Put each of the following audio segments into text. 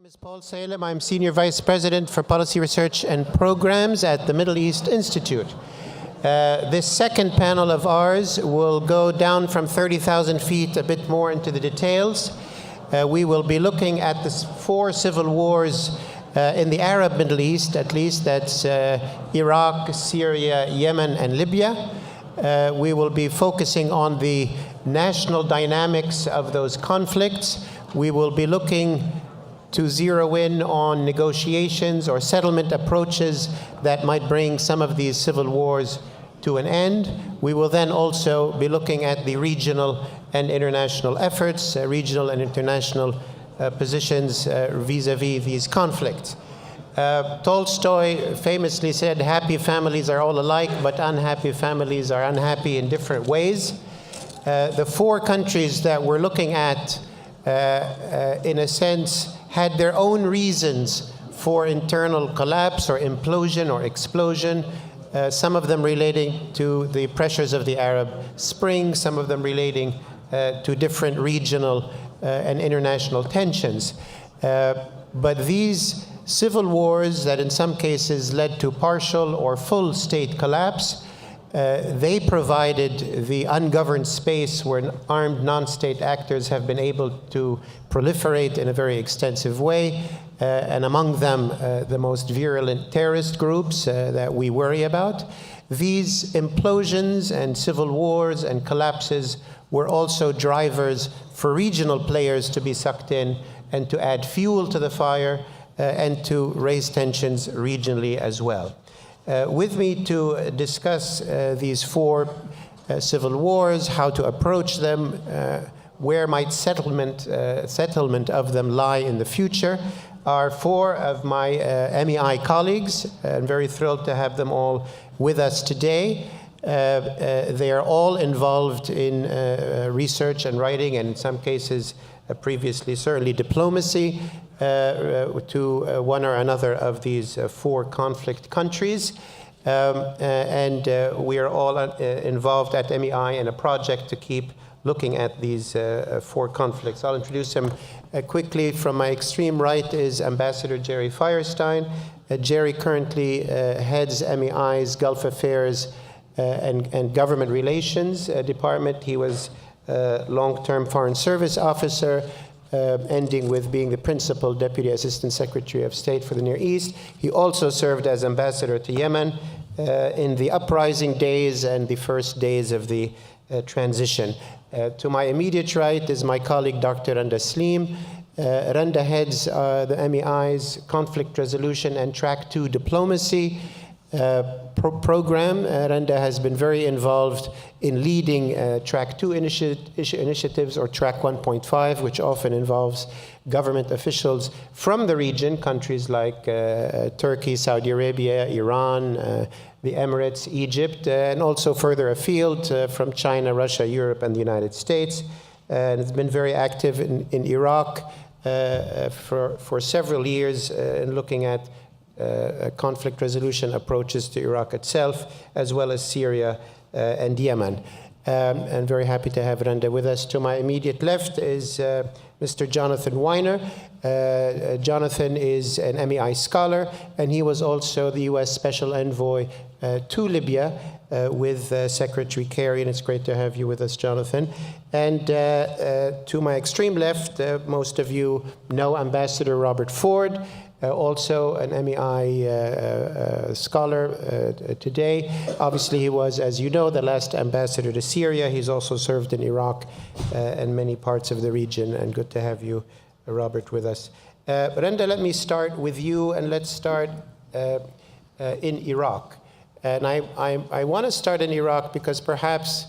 name is Paul Salem. I'm Senior Vice President for Policy Research and Programs at the Middle East Institute. This second panel of ours will go down from 30,000 feet a bit more into the details. We will be looking at the 4 civil wars in the Arab Middle East, at least. That's Iraq, Syria, Yemen, and Libya. We will be focusing on the national dynamics of those conflicts. We will be looking to zero in on negotiations or settlement approaches that might bring some of these civil wars to an end. We will then also be looking at the regional and international efforts, regional and international positions vis-a-vis these conflicts. Tolstoy famously said, "Happy families are all alike, but unhappy families are unhappy in different ways." The 4 countries that we're looking at, in a sense, had their own reasons for internal collapse or implosion or explosion, some of them relating to the pressures of the Arab Spring, some of them relating to different regional and international tensions. But these civil wars that in some cases led to partial or full state collapse, they provided the ungoverned space where armed non-state actors have been able to proliferate in a very extensive way, and among them the most virulent terrorist groups that we worry about. These implosions and civil wars and collapses were also drivers for regional players to be sucked in and to add fuel to the fire and to raise tensions regionally as well. With me to discuss these 4 civil wars, how to approach them, where might settlement of them lie in the future, are 4 of my MEI colleagues. I'm very thrilled to have them all with us today. They are all involved in research and writing, and in some cases previously certainly diplomacy, to one or another of these 4 conflict countries. And we are all involved at MEI in a project to keep looking at these 4 conflicts. I'll introduce them quickly. From my extreme right is Ambassador Gerald Feierstein. Jerry currently heads MEI's Gulf Affairs and Government Relations Department. He was a long-term Foreign Service officer, ending with being the principal Deputy Assistant Secretary of State for the Near East. He also served as ambassador to Yemen in the uprising days and the first days of the transition. To my immediate right is my colleague, Dr. Randa Slim. Randa heads the MEI's Conflict Resolution and Track 2 Diplomacy program. Randa has been very involved in leading Track 2 initiatives, or Track 1.5, which often involves government officials from the region, countries like Turkey, Saudi Arabia, Iran, the Emirates, Egypt, and also further afield from China, Russia, Europe, and the United States. And it's been very active in Iraq for several years in looking at conflict resolution approaches to Iraq itself, as well as Syria and Yemen. I'm very happy to have Randa with us. To my immediate left is Mr. Jonathan Weiner. Jonathan is an MEI scholar, and he was also the U.S. Special Envoy to Libya with Secretary Kerry, and it's great to have you with us, Jonathan. And to my extreme left, most of you know Ambassador Robert Ford, also an MEI scholar today. Obviously, he was, as you know, the last ambassador to Syria. He's also served in Iraq and many parts of the region, and good to have you, Robert, with us. Randa, let me start with you, and let's start in Iraq. And I want to start in Iraq because perhaps,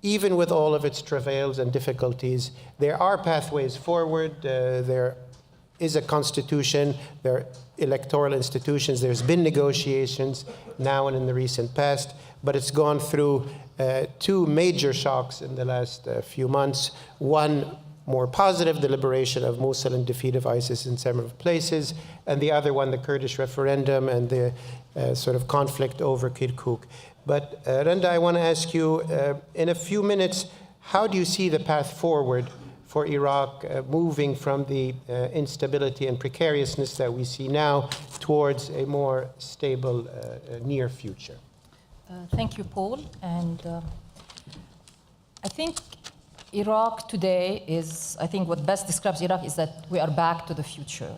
even with all of its travails and difficulties, there are pathways forward. There is a constitution, there are electoral institutions, there's been negotiations now and in the recent past, but it's gone through 2 major shocks in the last few months. One, more positive, the liberation of Mosul and defeat of ISIS in several places, and the other one, the Kurdish referendum and the sort of conflict over Kirkuk. But Randa, I want to ask you, in a few minutes, how do you see the path forward for Iraq, moving from the instability and precariousness that we see now towards a more stable near future? Thank you, Paul. And I think Iraq today is, I think what best describes Iraq is that we are back to the future.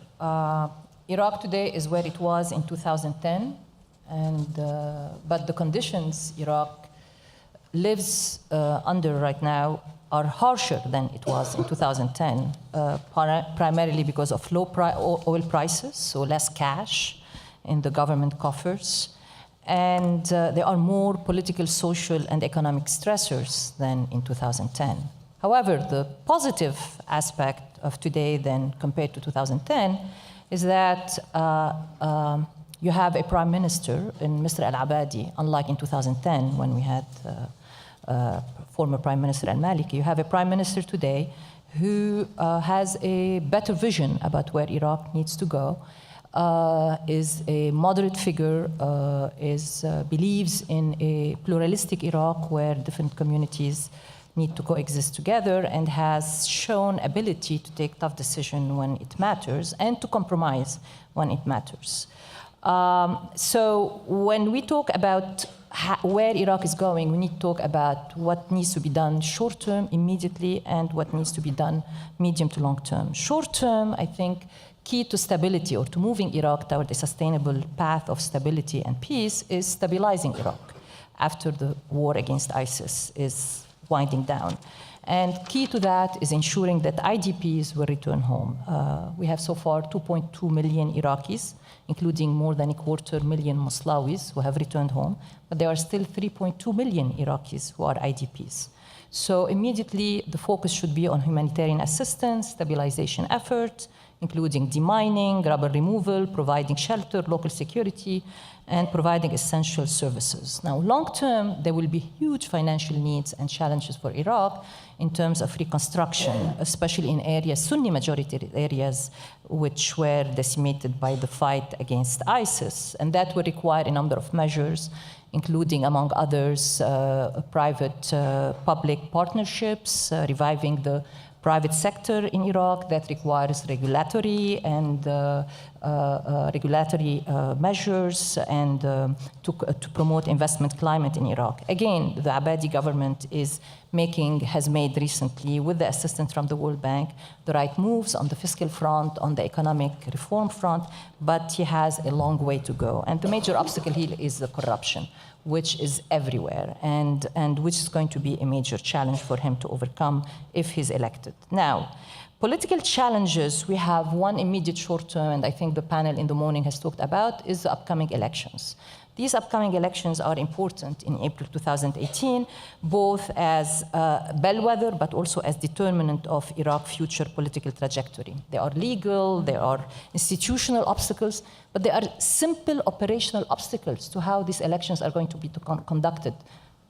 Iraq today is where it was in 2010, but the conditions Iraq lives under right now are harsher than it was in 2010, primarily because of low oil prices, so less cash in the government coffers. And there are more political, social, and economic stressors than in 2010. However, the positive aspect of today then compared to 2010 is that you have a prime minister in Mr. Al-Abadi, unlike in 2010 when we had former Prime Minister Al-Maliki. You have a prime minister today who has a better vision about where Iraq needs to go, is a moderate figure, believes in a pluralistic Iraq where different communities need to coexist together, and has shown ability to take tough decisions when it matters and to compromise when it matters. So when we talk about where Iraq is going, we need to talk about what needs to be done short term, immediately, and what needs to be done medium to long term. Short term, I think, key to stability or to moving Iraq toward a sustainable path of stability and peace is stabilizing Iraq after the war against ISIS is winding down. And key to that is ensuring that IDPs will return home. We have so far 2.2 million Iraqis, including more than 250,000 Moslawis who have returned home, but there are still 3.2 million Iraqis who are IDPs. So immediately the focus should be on humanitarian assistance, stabilization efforts, including demining, rubble removal, providing shelter, local security, and providing essential services. Now, long term, there will be huge financial needs and challenges for Iraq in terms of reconstruction, especially in areas, Sunni majority areas, which were decimated by the fight against ISIS. And that will require a number of measures, including, among others, private-public partnerships, reviving the private sector in Iraq that requires regulatory and measures and to promote investment climate in Iraq. Again, the Abadi government has made recently, with the assistance from the World Bank, the right moves on the fiscal front, on the economic reform front, but he has a long way to go. And the major obstacle here is the corruption, which is everywhere, and which is going to be a major challenge for him to overcome if he's elected. Now, political challenges, we have one immediate short term, and I think the panel in the morning has talked about, is the upcoming elections. These upcoming elections are important in April 2018, both as bellwether, but also as determinant of Iraq's future political trajectory. They are legal, there are institutional obstacles, but there are simple operational obstacles to how these elections are going to be conducted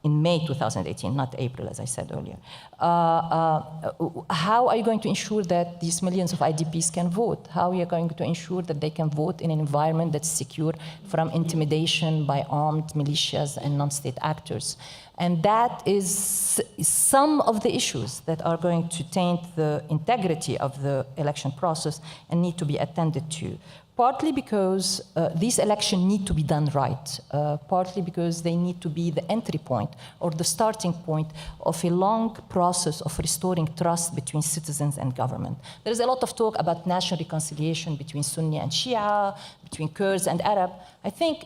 in May 2018, not April, as I said earlier. How are you going to ensure that these millions of IDPs can vote? How are you going to ensure that they can vote in an environment that's secure from intimidation by armed militias and non-state actors? And that is some of the issues that are going to taint the integrity of the election process and need to be attended to. Partly because these elections need to be done right, partly because they need to be the entry point or the starting point of a long process of restoring trust between citizens and government. There is a lot of talk about national reconciliation between Sunni and Shia, between Kurds and Arab. I think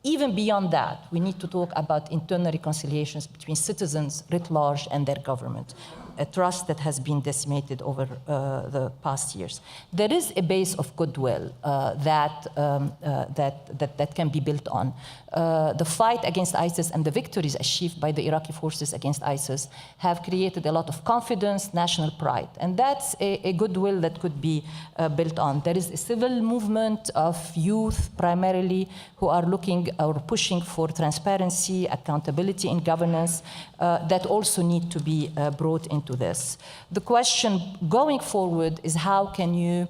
even beyond that, we need to talk about internal reconciliations between citizens writ large and their government, a trust that has been decimated over the past years. There is a base of goodwill that can be built on. The fight against ISIS and the victories achieved by the Iraqi forces against ISIS have created a lot of confidence, national pride, and that's a goodwill that could be built on. There is a civil movement of youth, primarily, who are looking or pushing for transparency, accountability in governance, that also need to be brought into this. The question going forward is how can you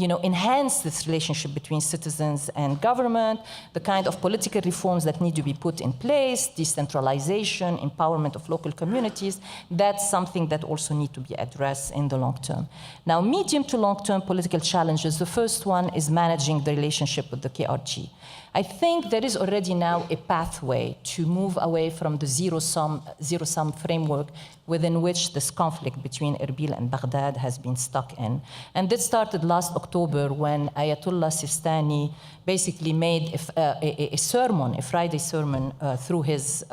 enhance this relationship between citizens and government, the kind of political reforms that need to be put in place, decentralization, empowerment of local communities, that's something that also need to be addressed in the long term. Now, medium to long-term political challenges, the first one is managing the relationship with the KRG. I think there is already now a pathway to move away from the zero-sum framework within which this conflict between Erbil and Baghdad has been stuck in. And this started last October when Ayatollah Sistani basically made a sermon, a Friday sermon through his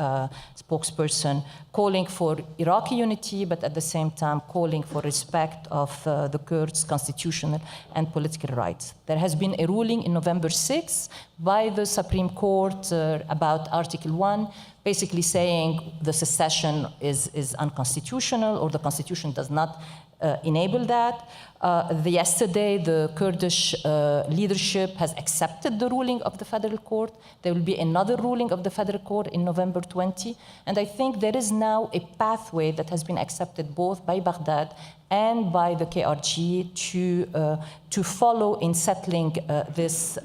spokesperson, calling for Iraqi unity, but at the same time calling for respect of the Kurds' constitutional and political rights. There has been a ruling in November 6 by the Supreme Court about Article 1, basically saying the secession is unconstitutional or the constitution does not enable that. Yesterday, the Kurdish leadership has accepted the ruling of the federal court. There will be another ruling of the federal court in November 20. And I think there is now a pathway that has been accepted both by Baghdad and by the KRG to follow in settling this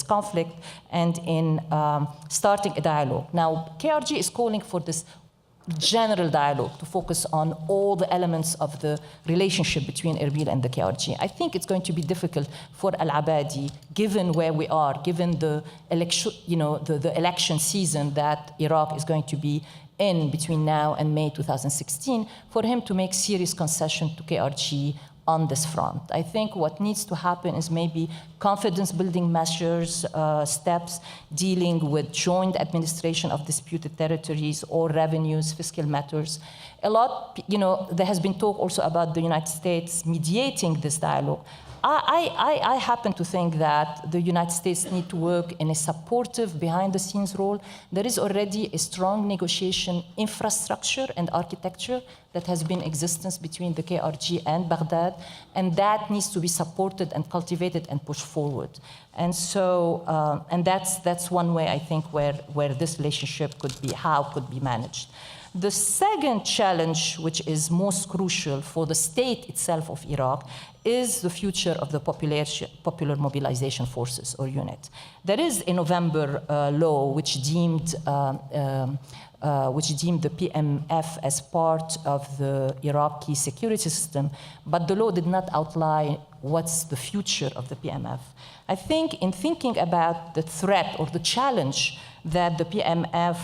conflict and in starting a dialogue. Now, KRG is calling for this general dialogue to focus on all the elements of the relationship between Erbil and the KRG. I think it's going to be difficult for Al-Abadi, given where we are, given the election, the election season that Iraq is going to be in between now and May 2016, for him to make serious concession to KRG on this front. I think what needs to happen is maybe confidence-building measures, steps dealing with joint administration of disputed territories or revenues, fiscal matters. A lot, there has been talk also about the United States mediating this dialogue. I happen to think that the United States need to work in a supportive, behind-the-scenes role. There is already a strong negotiation infrastructure and architecture that has been in existence between the KRG and Baghdad, and that needs to be supported and cultivated and pushed forward. And so, and that's one way I think where this relationship could be managed. The second challenge, which is most crucial for the state itself of Iraq, is the future of the Popular Mobilization Forces, or unit. There is a November law which deemed the PMF as part of the Iraqi security system, but the law did not outline what's the future of the PMF. I think in thinking about the threat or the challenge that the PMF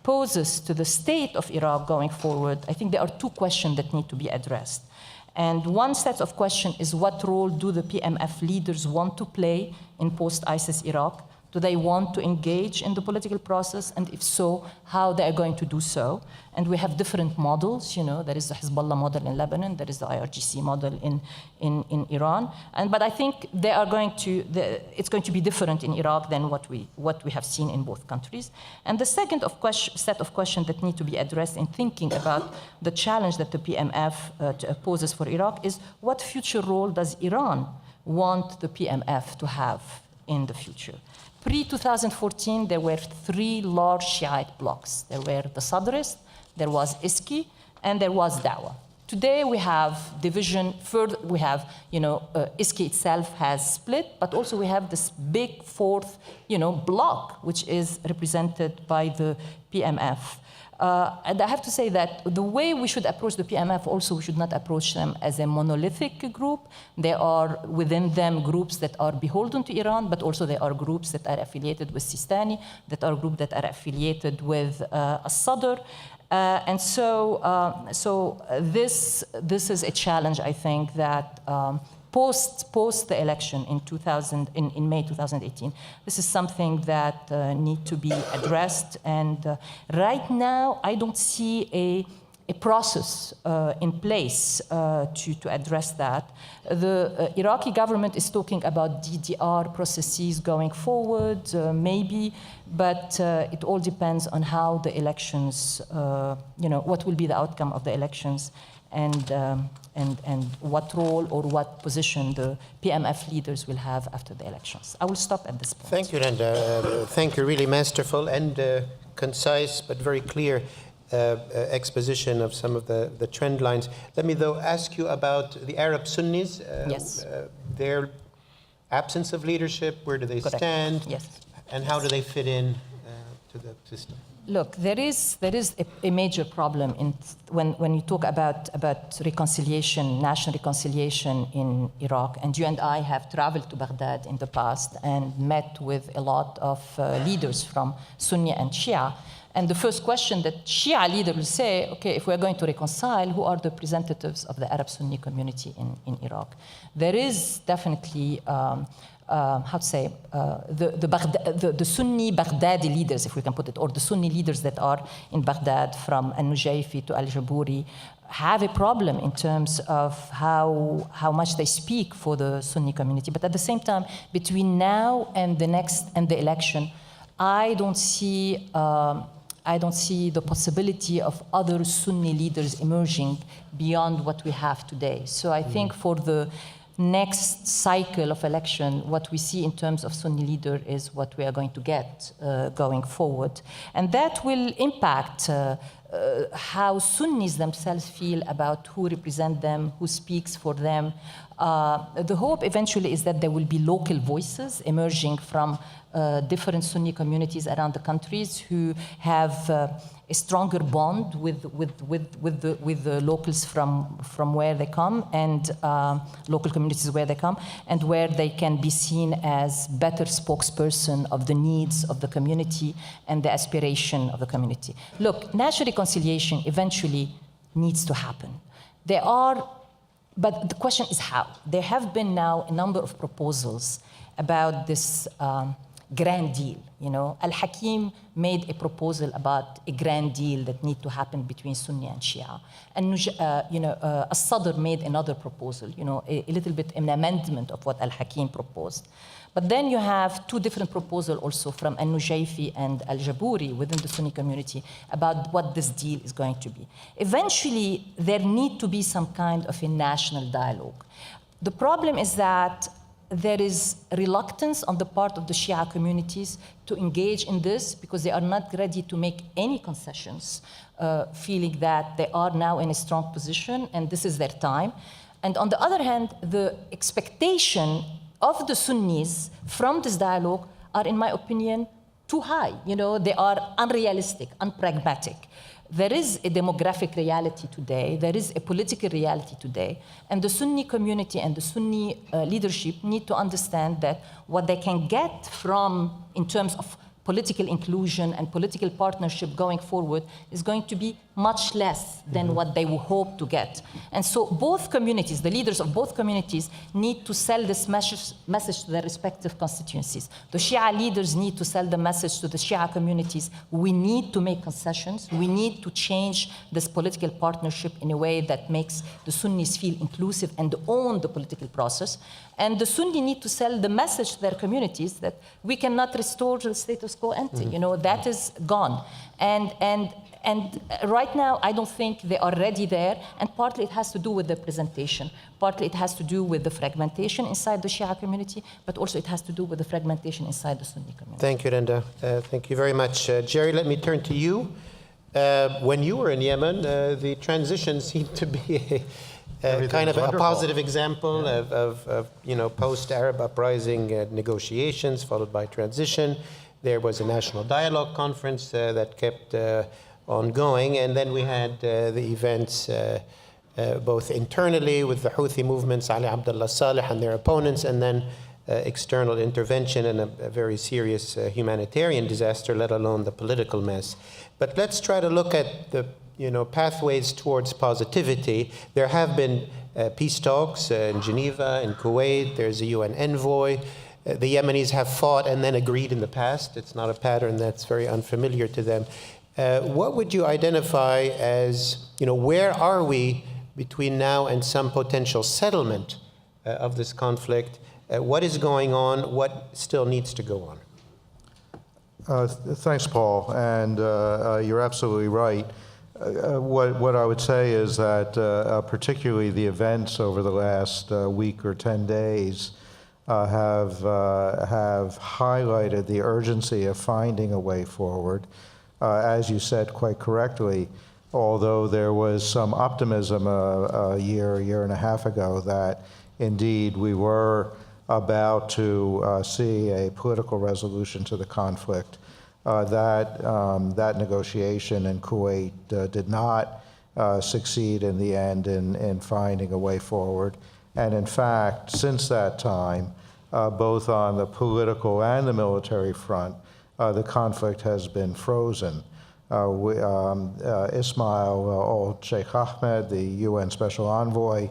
poses to the state of Iraq going forward, I think there are two questions that need to be addressed. And one set of questions is, what role do the PMF leaders want to play in post-ISIS Iraq? Do they want to engage in the political process? And if so, how they are going to do so? And we have different models. There is the Hezbollah model in Lebanon, there is the IRGC model in Iran. But I think they are it's going to be different in Iraq than what we have seen in both countries. And the second set of questions that need to be addressed in thinking about the challenge that the PMF poses for Iraq is, what future role does Iran want the PMF to have in the future? Pre-2014, there were three large Shiite blocs. There were the Sadrists, there was ISKI, and there was Dawah. Today, we have division further. We have, ISKI itself has split, but also we have this big fourth, bloc, which is represented by the PMF. And I have to say that the way we should approach the PMF also, we should not approach them as a monolithic group. There are within them groups that are beholden to Iran, but also there are groups that are affiliated with Sistani, that are groups that are affiliated with As-Sadr. And so this is a challenge, I think, that post the election in May 2018, this is something that need to be addressed. And right now, I don't see a process in place to address that. The Iraqi government is talking about DDR processes going forward, maybe, but it all depends on how the elections, what will be the outcome of the elections, and what role or what position the PMF leaders will have after the elections. I will stop at this point. Thank you, Randa. Thank you, really masterful and concise, but very clear. exposition of some of the trend lines. Let me, though, ask you about the Arab Sunnis. Yes. Their absence of leadership, where do they Correct. stand? Yes. And how do they fit in to the system? Look, there is a major problem when you talk about reconciliation, national reconciliation in Iraq. And you and I have traveled to Baghdad in the past and met with a lot of leaders from Sunni and Shia. And the first question that Shia leaders will say, okay, if we're going to reconcile, who are the representatives of the Arab Sunni community in Iraq? There is definitely how to say, the Sunni Baghdadi leaders, if we can put it, or the Sunni leaders that are in Baghdad, from Al-Nujayfi to Al-Jabouri, have a problem in terms of how much they speak for the Sunni community. But at the same time, between now and the election, I don't see the possibility of other Sunni leaders emerging beyond what we have today. So I think for the next cycle of election, what we see in terms of Sunni leader is what we are going to get going forward. And that will impact how Sunnis themselves feel about who represent them, who speaks for them. The hope eventually is that there will be local voices emerging from different Sunni communities around the countries who have a stronger bond with the locals from where they come, and local communities where they come, and where they can be seen as better spokesperson of the needs of the community and the aspiration of the community. Look, national reconciliation eventually needs to happen. But the question is how. There have been now a number of proposals about this grand deal. You know, Al-Hakim made a proposal about a grand deal that need to happen between Sunni and Shia. And Al-Sadr made another proposal, a little bit an amendment of what Al-Hakim proposed. But then you have two different proposals also from Al-Nujayfi and Al-Jabouri within the Sunni community about what this deal is going to be. Eventually, there need to be some kind of a national dialogue. The problem is that there is reluctance on the part of the Shia communities to engage in this because they are not ready to make any concessions, feeling that they are now in a strong position and this is their time. And on the other hand, the expectation of the Sunnis from this dialogue are, in my opinion, too high. They are unrealistic, unpragmatic. There is a demographic reality today, there is a political reality today, and the Sunni community and the Sunni leadership need to understand that what they can get from, in terms of political inclusion and political partnership going forward, is going to be much less than what they would hope to get. And so both communities, the leaders of both communities, need to sell this message to their respective constituencies. The Shia leaders need to sell the message to the Shia communities. We need to make concessions. We need to change this political partnership in a way that makes the Sunnis feel inclusive and own the political process. And the Sunni need to sell the message to their communities that we cannot restore the status quo ante. That is gone. And right now, I don't think they are ready there. And partly it has to do with the presentation. Partly it has to do with the fragmentation inside the Shia community, but also it has to do with the fragmentation inside the Sunni community. Thank you, Randa. Thank you very much. Jerry, let me turn to you. When you were in Yemen, the transition seemed to be kind of a positive example of post-Arab uprising negotiations followed by transition. There was a national dialogue conference that kept ongoing, and then we had the events both internally with the Houthi movements, Ali Abdullah Saleh and their opponents, and then external intervention and a very serious humanitarian disaster, let alone the political mess. But let's try to look at the pathways towards positivity. There have been peace talks in Geneva, in Kuwait. There's a UN envoy. The Yemenis have fought and then agreed in the past. It's not a pattern that's very unfamiliar to them. What would you identify as, where are we between now and some potential settlement of this conflict? What is going on? What still needs to go on? Thanks, Paul. And you're absolutely right. What I would say is that particularly the events over the last week or 10 days have highlighted the urgency of finding a way forward. as you said quite correctly, although there was some optimism a year and a half ago that indeed we were about to see a political resolution to the conflict, that negotiation in Kuwait did not succeed in the end in finding a way forward. And in fact, since that time, both on the political and the military front, the conflict has been frozen. Ismail Old Sheikh Ahmed, the UN Special Envoy,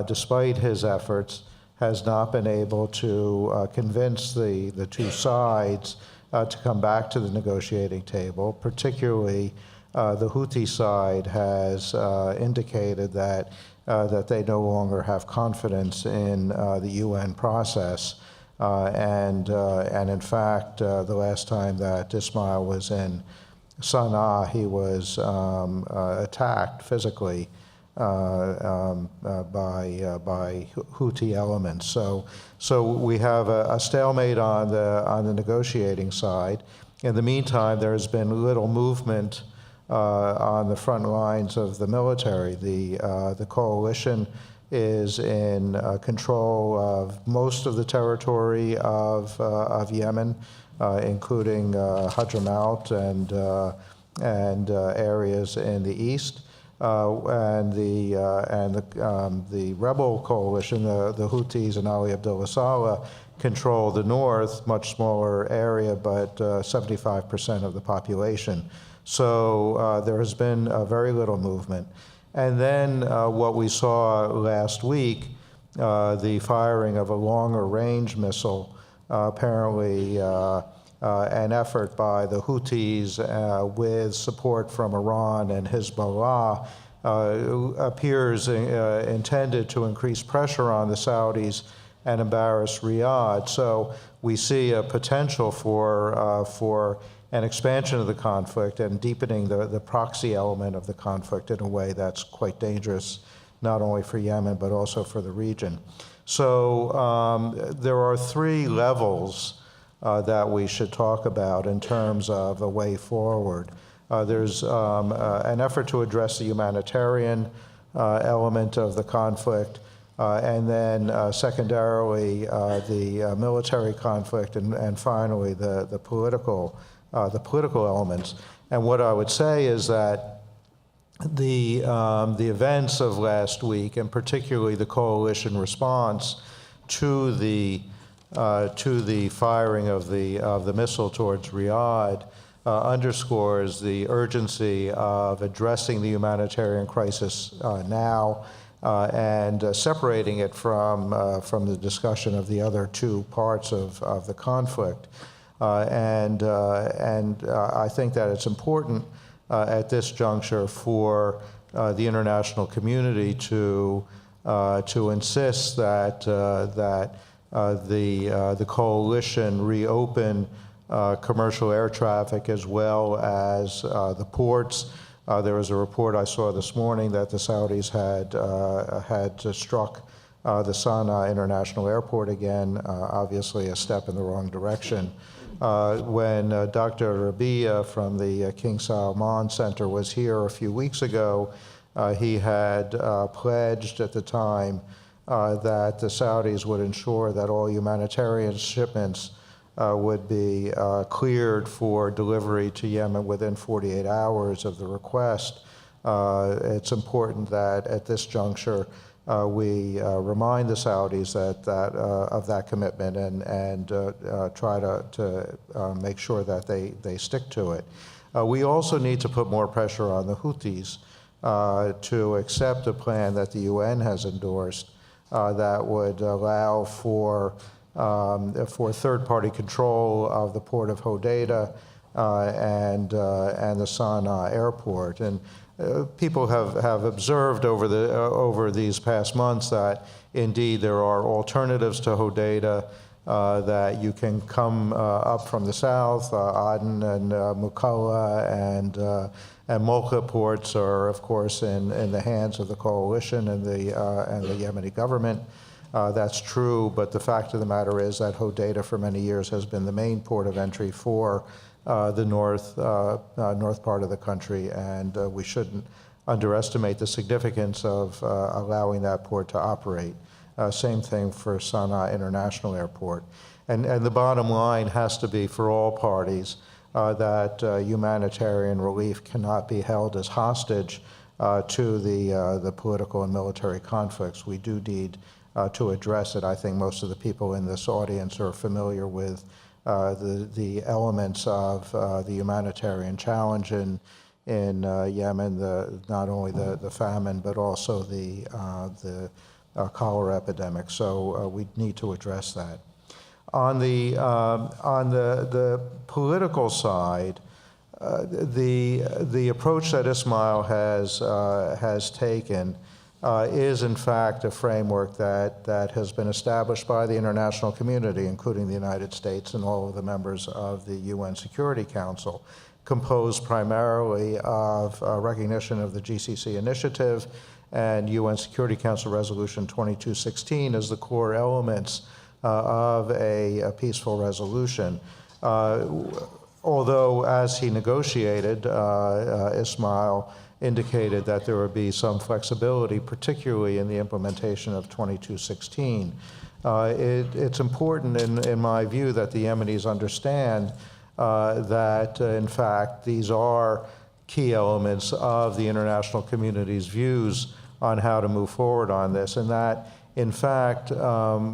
despite his efforts, has not been able to convince the two sides to come back to the negotiating table. Particularly, the Houthi side has indicated that they no longer have confidence in the UN process. And in fact, the last time that Ismail was in Sana'a, he was attacked physically by Houthi elements. So we have a stalemate on the negotiating side. In the meantime, there has been little movement on the front lines of the military. The coalition is in control of most of the territory of Yemen, including Hadramaut and areas in the east. And the rebel coalition, the Houthis and Ali Abdullah Saleh, control the north, much smaller area, but 75% of the population. So there has been very little movement. And then what we saw last week, the firing of a longer range missile, apparently an effort by the Houthis with support from Iran and Hezbollah, appears intended to increase pressure on the Saudis and embarrass Riyadh. So we see a potential for an expansion of the conflict and deepening the proxy element of the conflict in a way that's quite dangerous, not only for Yemen, but also for the region. So there are three levels that we should talk about in terms of a way forward. There's an effort to address the humanitarian element of the conflict, and then secondarily the military conflict, and finally the political elements. And what I would say is that the events of last week, and particularly the coalition response to the firing of the missile towards Riyadh, underscores the urgency of addressing the humanitarian crisis now and separating it from the discussion of the other two parts of the conflict. And I think that it's important at this juncture for the international community to insist that the coalition reopen commercial air traffic as well as the ports. There was a report I saw this morning that the Saudis had struck the Sana'a International Airport again, obviously a step in the wrong direction. When Dr. Rabia from the King Salman Center was here a few weeks ago, he had pledged at the time that the Saudis would ensure that all humanitarian shipments would be cleared for delivery to Yemen within 48 hours of the request. It's important that at this juncture we remind the Saudis of that commitment and try to make sure that they stick to it. We also need to put more pressure on the Houthis to accept a plan that the UN has endorsed that would allow for third-party control of the port of Hodeidah and the Sana'a airport. And people have observed over these past months that indeed there are alternatives to Hodeidah, that you can come up from the south. Aden and Mukalla and Mocha ports are, of course, in the hands of the coalition and the Yemeni government. That's true, but the fact of the matter is that Hodeidah for many years has been the main port of entry for the north part of the country, and we shouldn't underestimate the significance of allowing that port to operate. Same thing for Sana'a International Airport. And the bottom line has to be for all parties that humanitarian relief cannot be held as hostage to the political and military conflicts. We do need to address it. I think most of the people in this audience are familiar with the elements of the humanitarian challenge in Yemen, not only the famine, but also the cholera epidemic. So we need to address that. On the political side, the approach that Ismail has taken is in fact a framework that has been established by the international community, including the United States and all of the members of the UN Security Council, composed primarily of recognition of the GCC initiative and UN Security Council Resolution 2216 as the core elements of a peaceful resolution. Although, as he negotiated, Ismail indicated that there would be some flexibility, particularly in the implementation of 2216. It's important, in my view, that the Yemenis understand that, in fact, these are key elements of the international community's views on how to move forward on this, and that, in fact,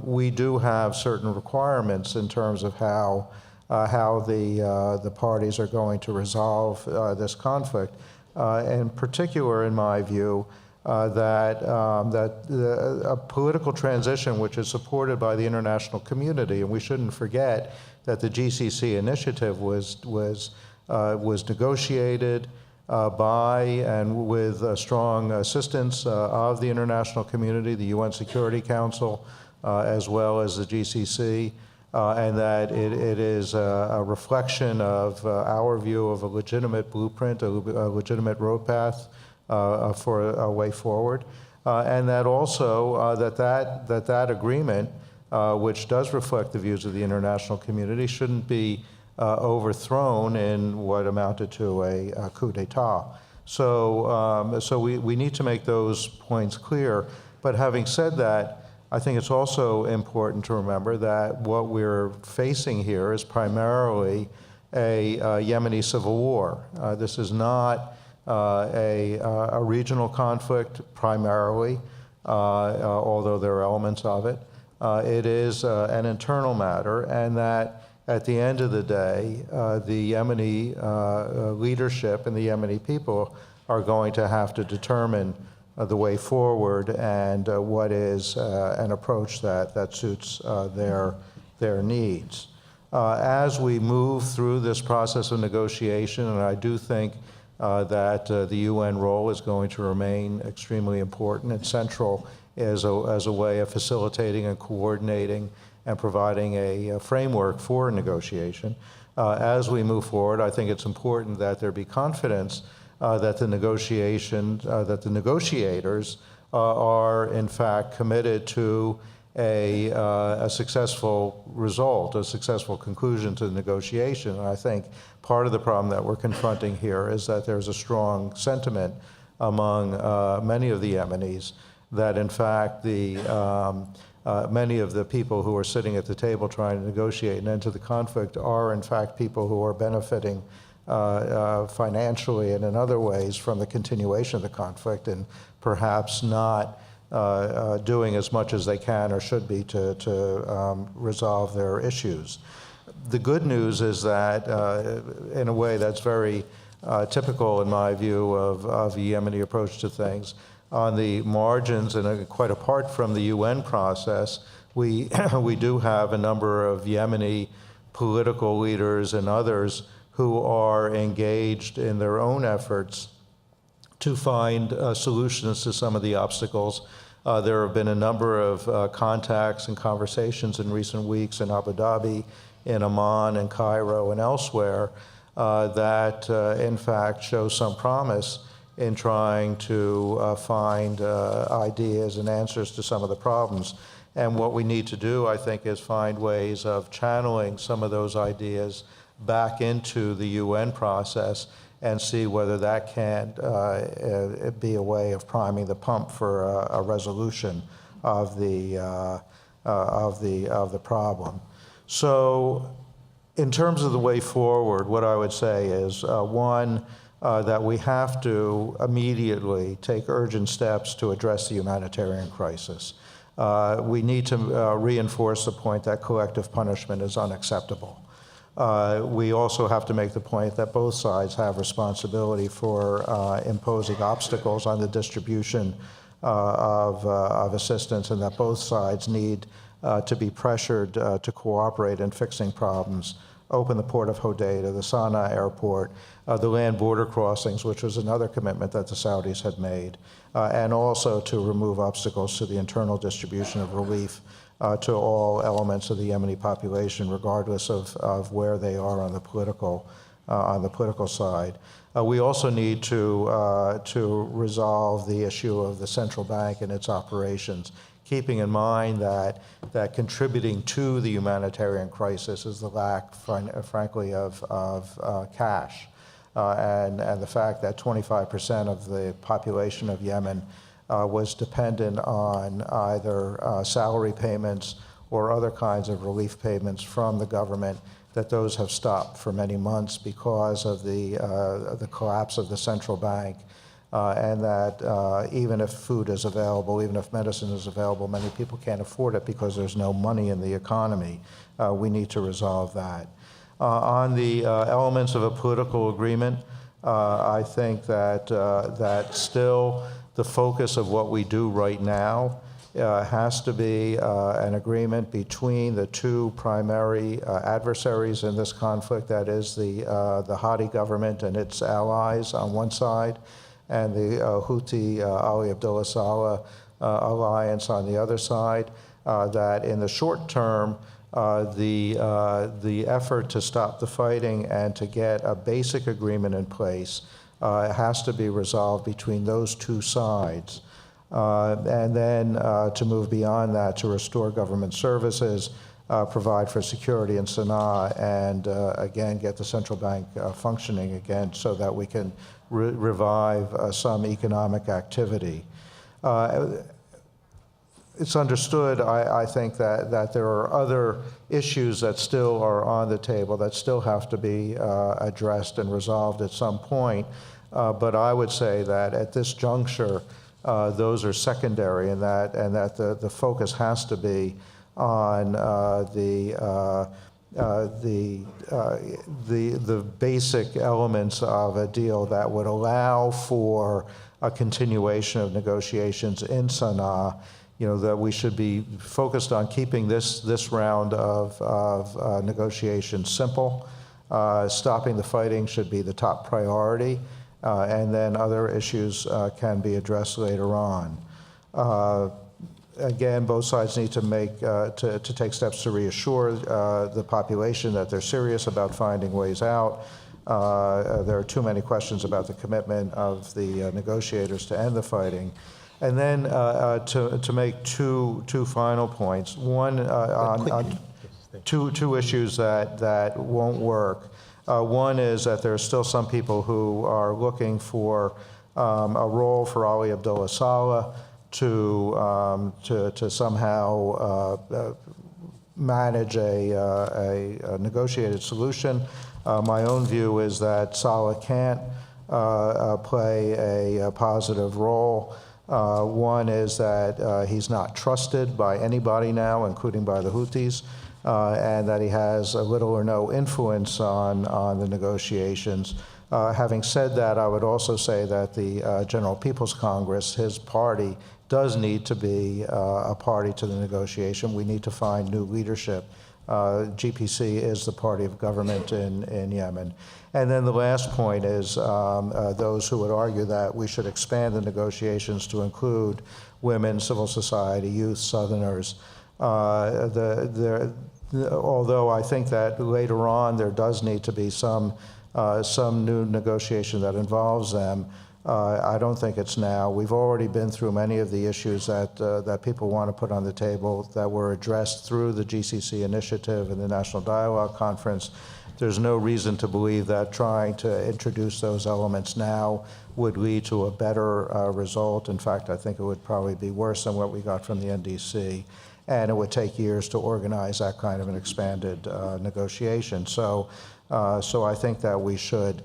we do have certain requirements in terms of how the parties are going to resolve this conflict. In particular, in my view, that a political transition which is supported by the international community, and we shouldn't forget that the GCC initiative was negotiated by and with strong assistance of the international community, the UN Security Council, as well as the GCC, and that it is a reflection of our view of a legitimate blueprint, a legitimate road path for a way forward, and that also that agreement, which does reflect the views of the international community, shouldn't be overthrown in what amounted to a coup d'etat. So we need to make those points clear. But having said that, I think it's also important to remember that what we're facing here is primarily a Yemeni civil war. This is not a regional conflict primarily, although there are elements of it. It is an internal matter, and that at the end of the day, the Yemeni leadership and the Yemeni people are going to have to determine the way forward and what is an approach that suits their needs. As we move through this process of negotiation, and I do think that the UN role is going to remain extremely important and central as a way of facilitating and coordinating and providing a framework for negotiation. As we move forward, I think it's important that there be confidence that the negotiators are in fact committed to a successful result, a successful conclusion to the negotiation. And I think part of the problem that we're confronting here is that there's a strong sentiment among many of the Yemenis that in fact many of the people who are sitting at the table trying to negotiate an end to the conflict are in fact people who are benefiting financially and in other ways from the continuation of the conflict, and perhaps not doing as much as they can or should be to resolve their issues. The good news is that, in a way that's very typical in my view of the Yemeni approach to things, on the margins and quite apart from the UN process, we do have a number of Yemeni political leaders and others who are engaged in their own efforts to find solutions to some of the obstacles. There have been a number of contacts and conversations in recent weeks in Abu Dhabi, in Amman, and Cairo, and elsewhere that in fact show some promise in trying to find ideas and answers to some of the problems. And what we need to do, I think, is find ways of channeling some of those ideas back into the UN process and see whether that can be a way of priming the pump for a resolution of the problem. So, in terms of the way forward, what I would say is one, that we have to immediately take urgent steps to address the humanitarian crisis. We need to reinforce the point that collective punishment is unacceptable. We also have to make the point that both sides have responsibility for imposing obstacles on the distribution of assistance, and that both sides need to be pressured to cooperate in fixing problems. Open the port of Hodeidah, the Sana'a airport, the land border crossings, which was another commitment that the Saudis had made, and also to remove obstacles to the internal distribution of relief to all elements of the Yemeni population, regardless of where they are on the political side. We also need to resolve the issue of the central bank and its operations, keeping in mind that contributing to the humanitarian crisis is the lack, frankly, of cash, and the fact that 25% of the population of Yemen was dependent on either salary payments or other kinds of relief payments from the government, that those have stopped for many months because of the collapse of the central bank. And that even if food is available, even if medicine is available, many people can't afford it because there's no money in the economy. We need to resolve that. On the elements of a political agreement, I think that still the focus of what we do right now has to be an agreement between the two primary adversaries in this conflict, that is the Hadi government and its allies on one side, and the Houthi Ali Abdullah Saleh alliance on the other side, that in the short term, the effort to stop the fighting and to get a basic agreement in place has to be resolved between those two sides. And then to move beyond that, to restore government services, provide for security in Sana'a, and again, get the central bank functioning again so that we can revive some economic activity. It's understood, I think, that there are other issues that still are on the table that still have to be addressed and resolved at some point. But I would say that at this juncture, those are secondary, and that the focus has to be on the basic elements of a deal that would allow for a continuation of negotiations in Sana'a. That we should be focused on keeping this round of negotiations simple. Stopping the fighting should be the top priority, and then other issues can be addressed later on. Again, both sides need to take steps to reassure the population that they're serious about finding ways out. There are too many questions about the commitment of the negotiators to end the fighting. And then to make two final points. One, on two issues that won't work. One is that there are still some people who are looking for a role for Ali Abdullah Saleh to somehow manage a negotiated solution. My own view is that Saleh can't play a positive role. One is that he's not trusted by anybody now, including by the Houthis, and that he has little or no influence on the negotiations. Having said that, I would also say that the General People's Congress, his party, does need to be a party to the negotiation. We need to find new leadership. GPC is the party of government in Yemen. And then the last point is those who would argue that we should expand the negotiations to include women, civil society, youth, Southerners. Although I think that later on there does need to be some new negotiation that involves them, I don't think it's now. We've already been through many of the issues that people want to put on the table that were addressed through the GCC initiative and the National Dialogue Conference. There's no reason to believe that trying to introduce those elements now would lead to a better result. In fact, I think it would probably be worse than what we got from the NDC. And it would take years to organize that kind of an expanded negotiation. So I think that we should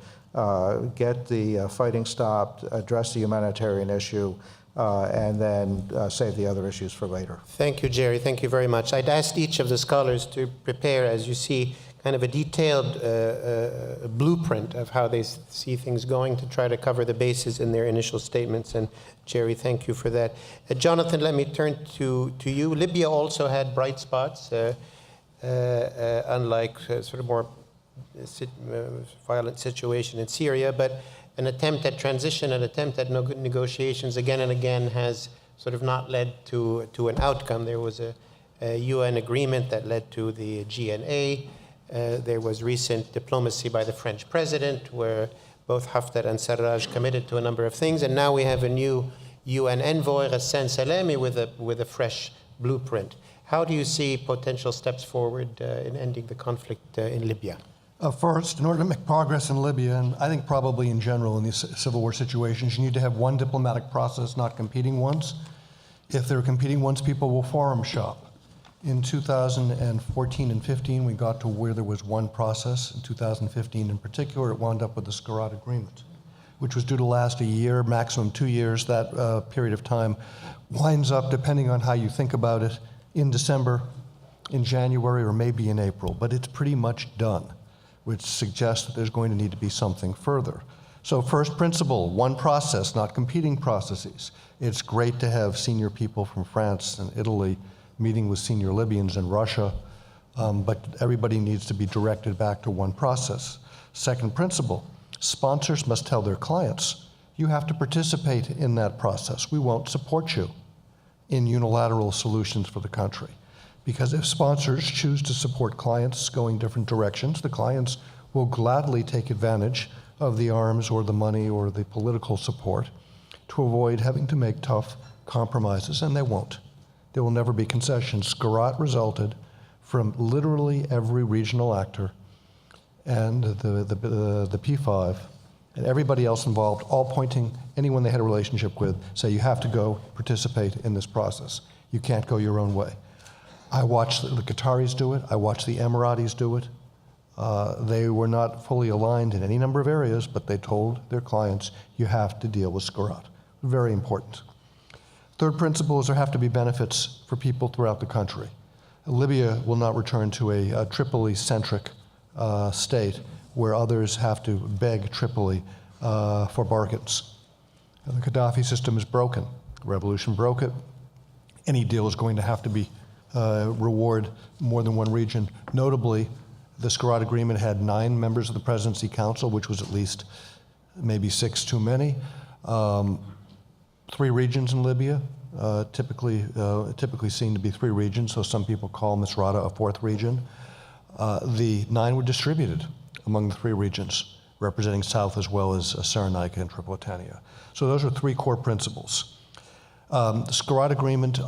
get the fighting stopped, address the humanitarian issue, and then save the other issues for later. Thank you, Jerry. Thank you very much. I'd asked each of the scholars to prepare, as you see, kind of a detailed blueprint of how they see things going to try to cover the bases in their initial statements. And Jerry, thank you for that. Jonathan, let me turn to you. Libya also had bright spots, unlike sort of more violent situation in Syria, but an attempt at transition, an attempt at negotiations again and again has sort of not led to an outcome. There was a UN agreement that led to the GNA. There was recent diplomacy by the French president where both Haftar and Sarraj committed to a number of things, and now we have a new UN envoy, Randa Slim, with a fresh blueprint. How do you see potential steps forward in ending the conflict in Libya? First, in order to make progress in Libya, and I think probably in general in these civil war situations, you need to have one diplomatic process, not competing ones. If there are competing ones, people will forum shop. In 2014 and 15, we got to where there was one process. In 2015 in particular, it wound up with the Skhirat Agreement, which was due to last a year, maximum 2 years. That period of time winds up, depending on how you think about it, in December, in January, or maybe in April. But it's pretty much done, which suggests that there's going to need to be something further. So first principle, one process, not competing processes. It's great to have senior people from France and Italy meeting with senior Libyans in Russia, but everybody needs to be directed back to one process. Second principle, sponsors must tell their clients, you have to participate in that process. We won't support you in unilateral solutions for the country. Because if sponsors choose to support clients going different directions, the clients will gladly take advantage of the arms or the money or the political support to avoid having to make tough compromises, and they won't. There will never be concessions. Skhirat resulted from literally every regional actor and the P5 and everybody else involved, all pointing anyone they had a relationship with, say you have to go participate in this process. You can't go your own way. I watched the Qataris do it. I watched the Emiratis do it. They were not fully aligned in any number of areas, but they told their clients, you have to deal with Skhirat. Very important. Third principle is there have to be benefits for people throughout the country. Libya will not return to a Tripoli-centric state where others have to beg Tripoli for bargains. The Gaddafi system is broken. The revolution broke it. Any deal is going to have to be reward more than one region. Notably, the Skhirat Agreement had 9 members of the Presidency Council, which was at least maybe 6 too many. 3 regions in Libya, typically seen to be 3 regions, so some people call Misrata a 4th region. The 9 were distributed among the 3 regions, representing South as well as Cyrenaica and Tripolitania. So those are 3 core principles. The Skhirat Agreement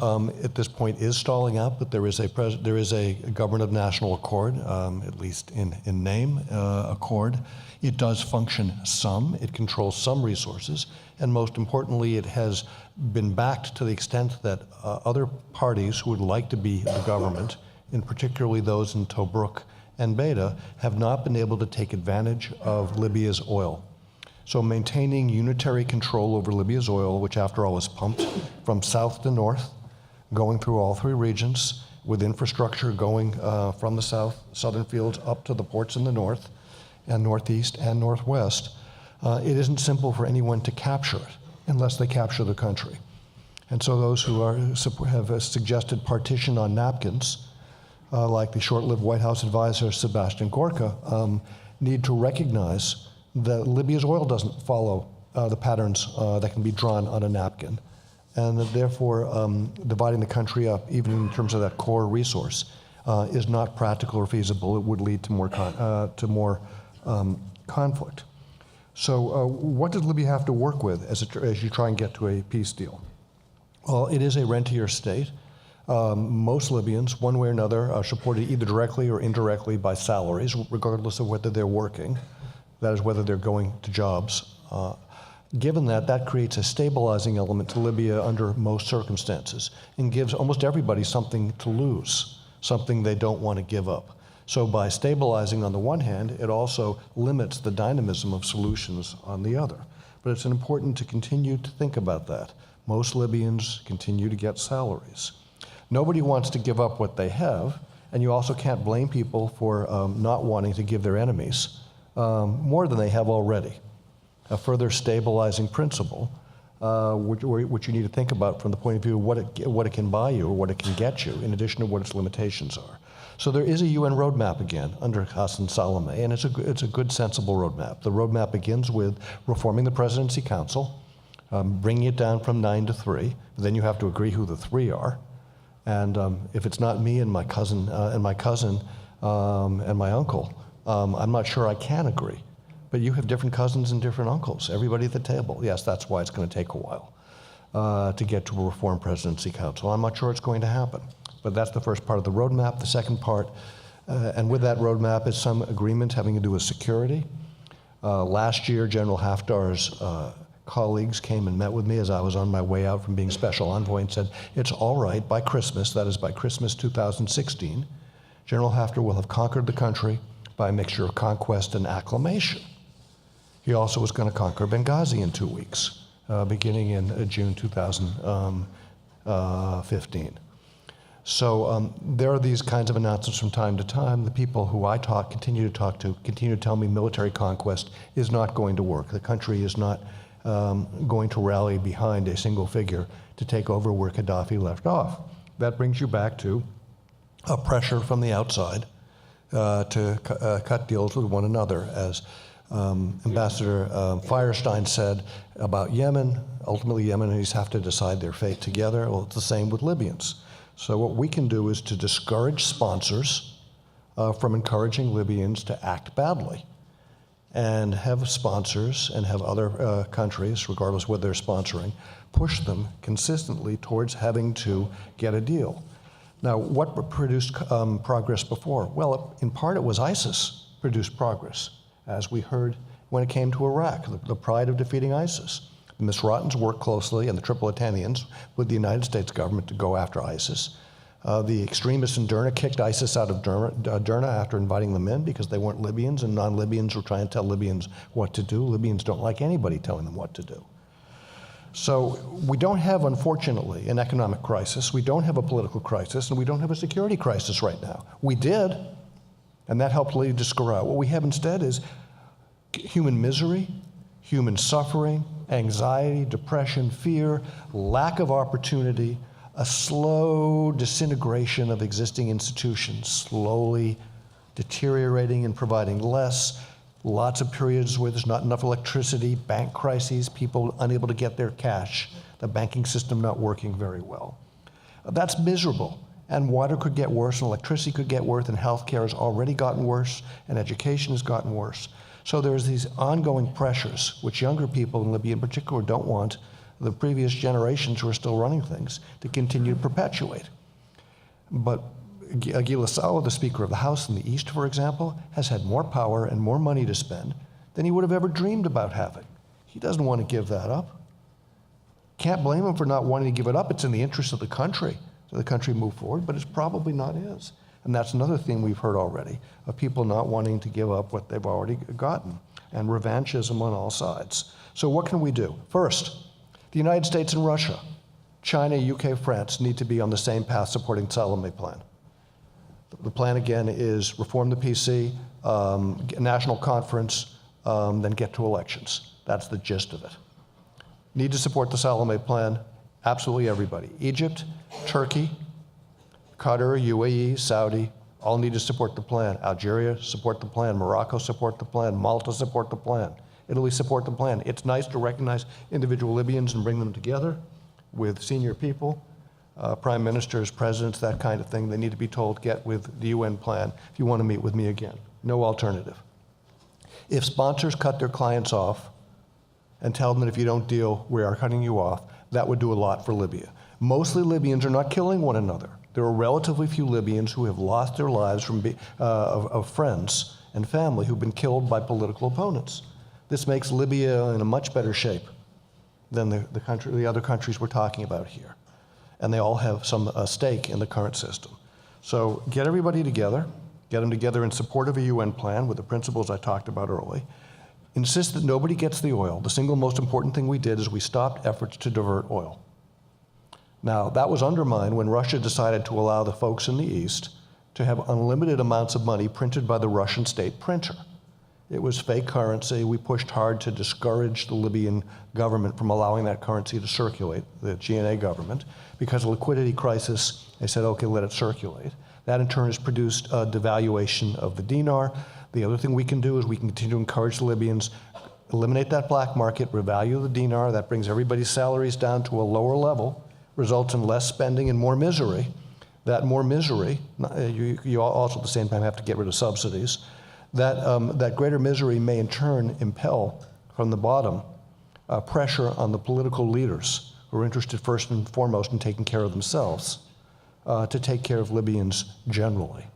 at this point is stalling out, but there is a Government of National Accord, at least in name, accord. It does function some, it controls some resources, and most importantly, it has been backed to the extent that other parties who would like to be the government, and particularly those in Tobruk and Beta, have not been able to take advantage of Libya's oil. So maintaining unitary control over Libya's oil, which after all is pumped from south to north, going through all 3 regions, with infrastructure going from the southern fields up to the ports in the north, and northeast and northwest, it isn't simple for anyone to capture it unless they capture the country. And so those who have suggested partition on napkins, like the short-lived White House advisor Sebastian Gorka, need to recognize that Libya's oil doesn't follow the patterns that can be drawn on a napkin, and that therefore dividing the country up, even in terms of that core resource, is not practical or feasible. It would lead to more conflict. So what does Libya have to work with as you try and get to a peace deal? Well, it is a rentier state. Most Libyans, one way or another, are supported either directly or indirectly by salaries, regardless of whether they're working. That is, whether they're going to jobs. Given that, that creates a stabilizing element to Libya under most circumstances and gives almost everybody something to lose, something they don't want to give up. So by stabilizing on the one hand, it also limits the dynamism of solutions on the other. But it's important to continue to think about that. Most Libyans continue to get salaries. Nobody wants to give up what they have, and you also can't blame people for not wanting to give their enemies more than they have already. A further stabilizing principle, which you need to think about from the point of view of what it can buy you or what it can get you, in addition to what its limitations are. So there is a UN roadmap again under Hassan Salem, and it's a good, sensible roadmap. The roadmap begins with reforming the Presidency Council, bringing it down from 9 to 3. Then you have to agree who the 3 are. And if it's not me and my cousin and my uncle, I'm not sure I can agree. But you have different cousins and different uncles, everybody at the table. Yes, that's why it's going to take a while to get to a reformed Presidency Council. I'm not sure it's going to happen. But that's the first part of the roadmap. The second part, and with that roadmap, is some agreement having to do with security. Last year, General Haftar's colleagues came and met with me as I was on my way out from being special envoy and said, it's all right, by Christmas, that is by Christmas 2016, General Haftar will have conquered the country by a mixture of conquest and acclamation. He also was going to conquer Benghazi in 2 weeks, beginning in June 2015. So there are these kinds of announcements from time to time. The people who I continue to talk to, continue to tell me military conquest is not going to work. The country is not going to rally behind a single figure to take over where Gaddafi left off. That brings you back to a pressure from the outside to cut deals with one another. As Ambassador Feierstein said about Yemen, ultimately Yemenis have to decide their fate together. Well, it's the same with Libyans. So what we can do is to discourage sponsors from encouraging Libyans to act badly, and have sponsors and have other countries, regardless of whether they're sponsoring, push them consistently towards having to get a deal. Now, what produced progress before? Well, in part it was ISIS produced progress, as we heard when it came to Iraq, the pride of defeating ISIS. The Misratans worked closely, and the Tripolitanians, with the United States government to go after ISIS. The extremists in Derna kicked ISIS out of Derna after inviting them in because they weren't Libyans, and non-Libyans were trying to tell Libyans what to do. Libyans don't like anybody telling them what to do. So we don't have, unfortunately, an economic crisis. We don't have a political crisis, and we don't have a security crisis right now. We did, and that helped lead to Scarab. What we have instead is human misery, human suffering, anxiety, depression, fear, lack of opportunity, a slow disintegration of existing institutions, slowly deteriorating and providing less, lots of periods where there's not enough electricity, bank crises, people unable to get their cash, the banking system not working very well. That's miserable. And water could get worse, and electricity could get worse, and healthcare has already gotten worse, and education has gotten worse. So there's these ongoing pressures, which younger people in Libya in particular don't want the previous generations who are still running things to continue to perpetuate. But Gila Sawa, the Speaker of the House in the East, for example, has had more power and more money to spend than he would have ever dreamed about having. He doesn't want to give that up. Can't blame him for not wanting to give it up. It's in the interest of the country, so the country move forward, but it's probably not his. And that's another theme we've heard already, of people not wanting to give up what they've already gotten, and revanchism on all sides. So what can we do? First, the United States and Russia, China, UK, France need to be on the same path supporting the Salem plan. The plan, again, is reform the PC, national conference, then get to elections. That's the gist of it. Need to support the Salem plan, absolutely everybody. Egypt, Turkey, Qatar, UAE, Saudi, all need to support the plan. Algeria, support the plan. Morocco, support the plan. Malta, support the plan. Italy, support the plan. It's nice to recognize individual Libyans and bring them together with senior people, prime ministers, presidents, that kind of thing. They need to be told, get with the UN plan if you want to meet with me again. No alternative. If sponsors cut their clients off and tell them that if you don't deal, we are cutting you off, that would do a lot for Libya. Mostly Libyans are not killing one another. There are relatively few Libyans who have lost their lives from of friends and family who've been killed by political opponents. This makes Libya in a much better shape than the other countries we're talking about here. And they all have some stake in the current system. So get everybody together, get them together in support of a UN plan with the principles I talked about early. Insist that nobody gets the oil. The single most important thing we did is we stopped efforts to divert oil. Now, that was undermined when Russia decided to allow the folks in the East to have unlimited amounts of money printed by the Russian state printer. It was fake currency. We pushed hard to discourage the Libyan government from allowing that currency to circulate, the GNA government. Because of liquidity crisis, they said, okay, let it circulate. That in turn has produced a devaluation of the dinar. The other thing we can do is we can continue to encourage the Libyans, eliminate that black market, revalue the dinar. That brings everybody's salaries down to a lower level, results in less spending and more misery. That more misery, you also at the same time have to get rid of subsidies. That greater misery may in turn impel from the bottom pressure on the political leaders who are interested first and foremost in taking care of themselves to take care of Libyans generally.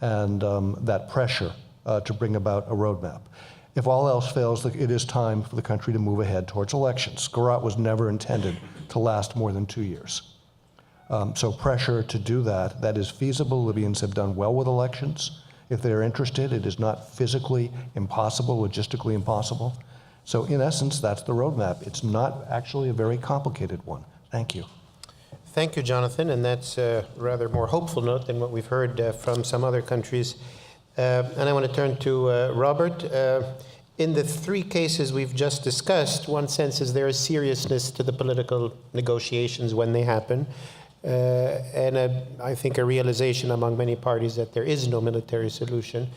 And that pressure to bring about a roadmap. If all else fails, it is time for the country to move ahead towards elections. Garat was never intended to last more than 2 years. So pressure to do that is feasible. Libyans have done well with elections. If they're interested, it is not physically impossible, logistically impossible. So in essence, that's the roadmap. It's not actually a very complicated one. Thank you. Thank you, Jonathan, and that's a rather more hopeful note than what we've heard from some other countries. And I want to turn to Robert. In the three cases we've just discussed, one senses there is seriousness to the political negotiations when they happen, and I think a realization among many parties that there is no military solution.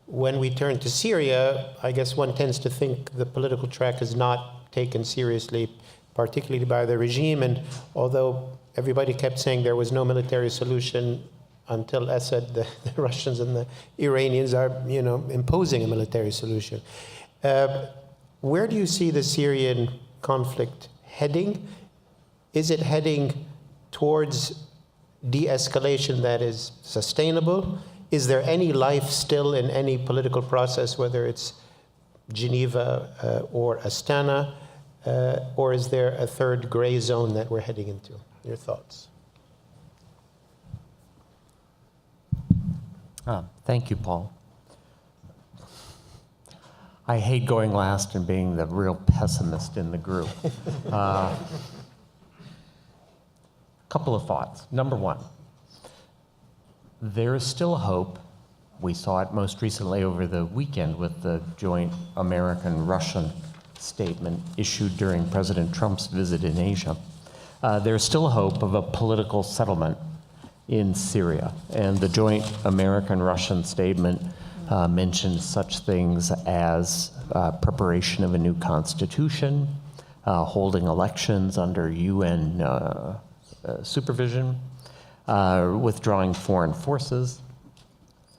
When we turn to Syria, I guess one tends to think the political track is not taken seriously, particularly by the regime, and although everybody kept saying there was no military solution until Assad, the Russians and the Iranians are, imposing a military solution. Where do you see the Syrian conflict heading? Is it heading towards de-escalation that is sustainable? Is there any life still in any political process, whether it's Geneva or Astana, or is there a third gray zone that we're heading into? Your thoughts? Thank you, Paul. I hate going last and being the real pessimist in the group. Couple of thoughts. Number one, there is still hope. We saw it most recently over the weekend with the joint American-Russian statement issued during President Trump's visit in Asia. There's still hope of a political settlement in Syria. And the joint American-Russian statement mentions such things as preparation of a new constitution, holding elections under UN supervision, withdrawing foreign forces.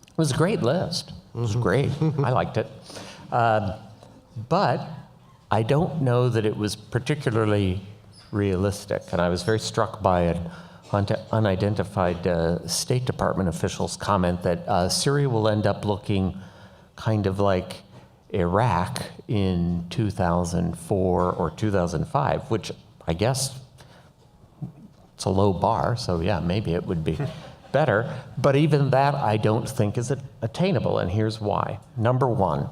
It was a great list. It was great. I liked it. But I don't know that it was particularly realistic. And I was very struck by an unidentified State Department official's comment that Syria will end up looking kind of like Iraq in 2004 or 2005, which I guess it's a low bar, so yeah, maybe it would be better. But even that I don't think is attainable, and here's why. Number one,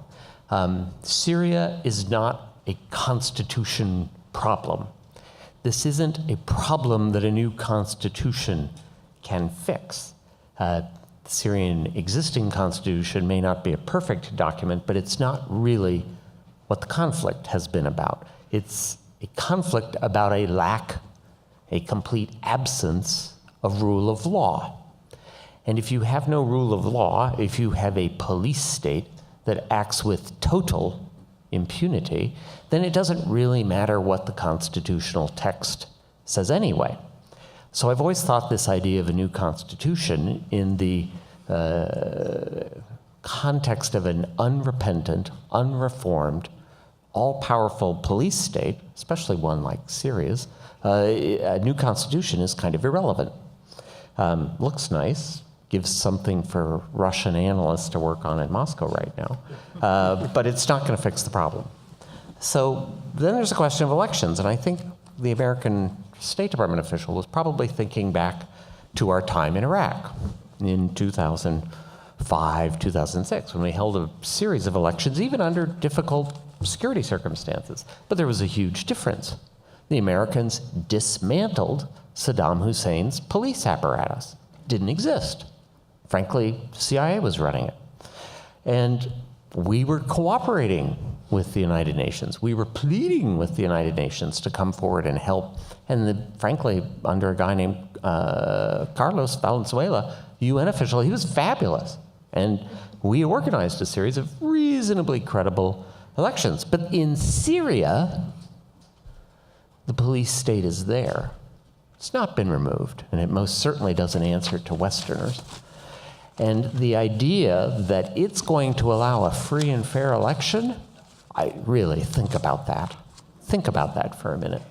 Syria is not a constitution problem. This isn't a problem that a new constitution can fix. The Syrian existing constitution may not be a perfect document, but it's not really what the conflict has been about. It's a conflict about a complete absence of rule of law. And if you have no rule of law, if you have a police state that acts with total impunity, then it doesn't really matter what the constitutional text says anyway. So I've always thought this idea of a new constitution in the context of an unrepentant, unreformed, all-powerful police state, especially one like Syria's, a new constitution is kind of irrelevant. Looks nice, gives something for Russian analysts to work on in Moscow right now, but it's not going to fix the problem. So then there's a question of elections, and I think the American State Department official was probably thinking back to our time in Iraq in 2005, 2006, when we held a series of elections, even under difficult security circumstances. But there was a huge difference. The Americans dismantled Saddam Hussein's police apparatus. It didn't exist. Frankly, CIA was running it. And we were cooperating with the United Nations. We were pleading with the United Nations to come forward and help. And frankly, under a guy named Carlos Valenzuela, UN official, he was fabulous. And we organized a series of reasonably credible elections. But in Syria, the police state is there. It's not been removed, and it most certainly doesn't answer to Westerners. And the idea that it's going to allow a free and fair election, I really think about that. Think about that for a minute.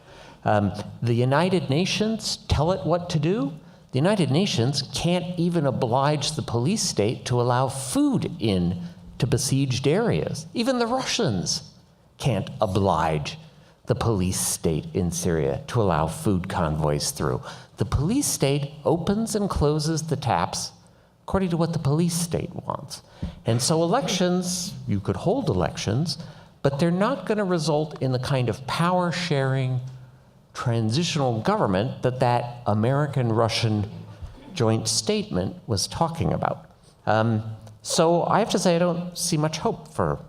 The United Nations tell it what to do. The United Nations can't even oblige the police state to allow food in to besieged areas. Even the Russians can't oblige the police state in Syria to allow food convoys through. The police state opens and closes the taps according to what the police state wants. And so elections, you could hold elections, but they're not going to result in the kind of power-sharing transitional government that that American-Russian joint statement was talking about. So I have to say I don't see much hope for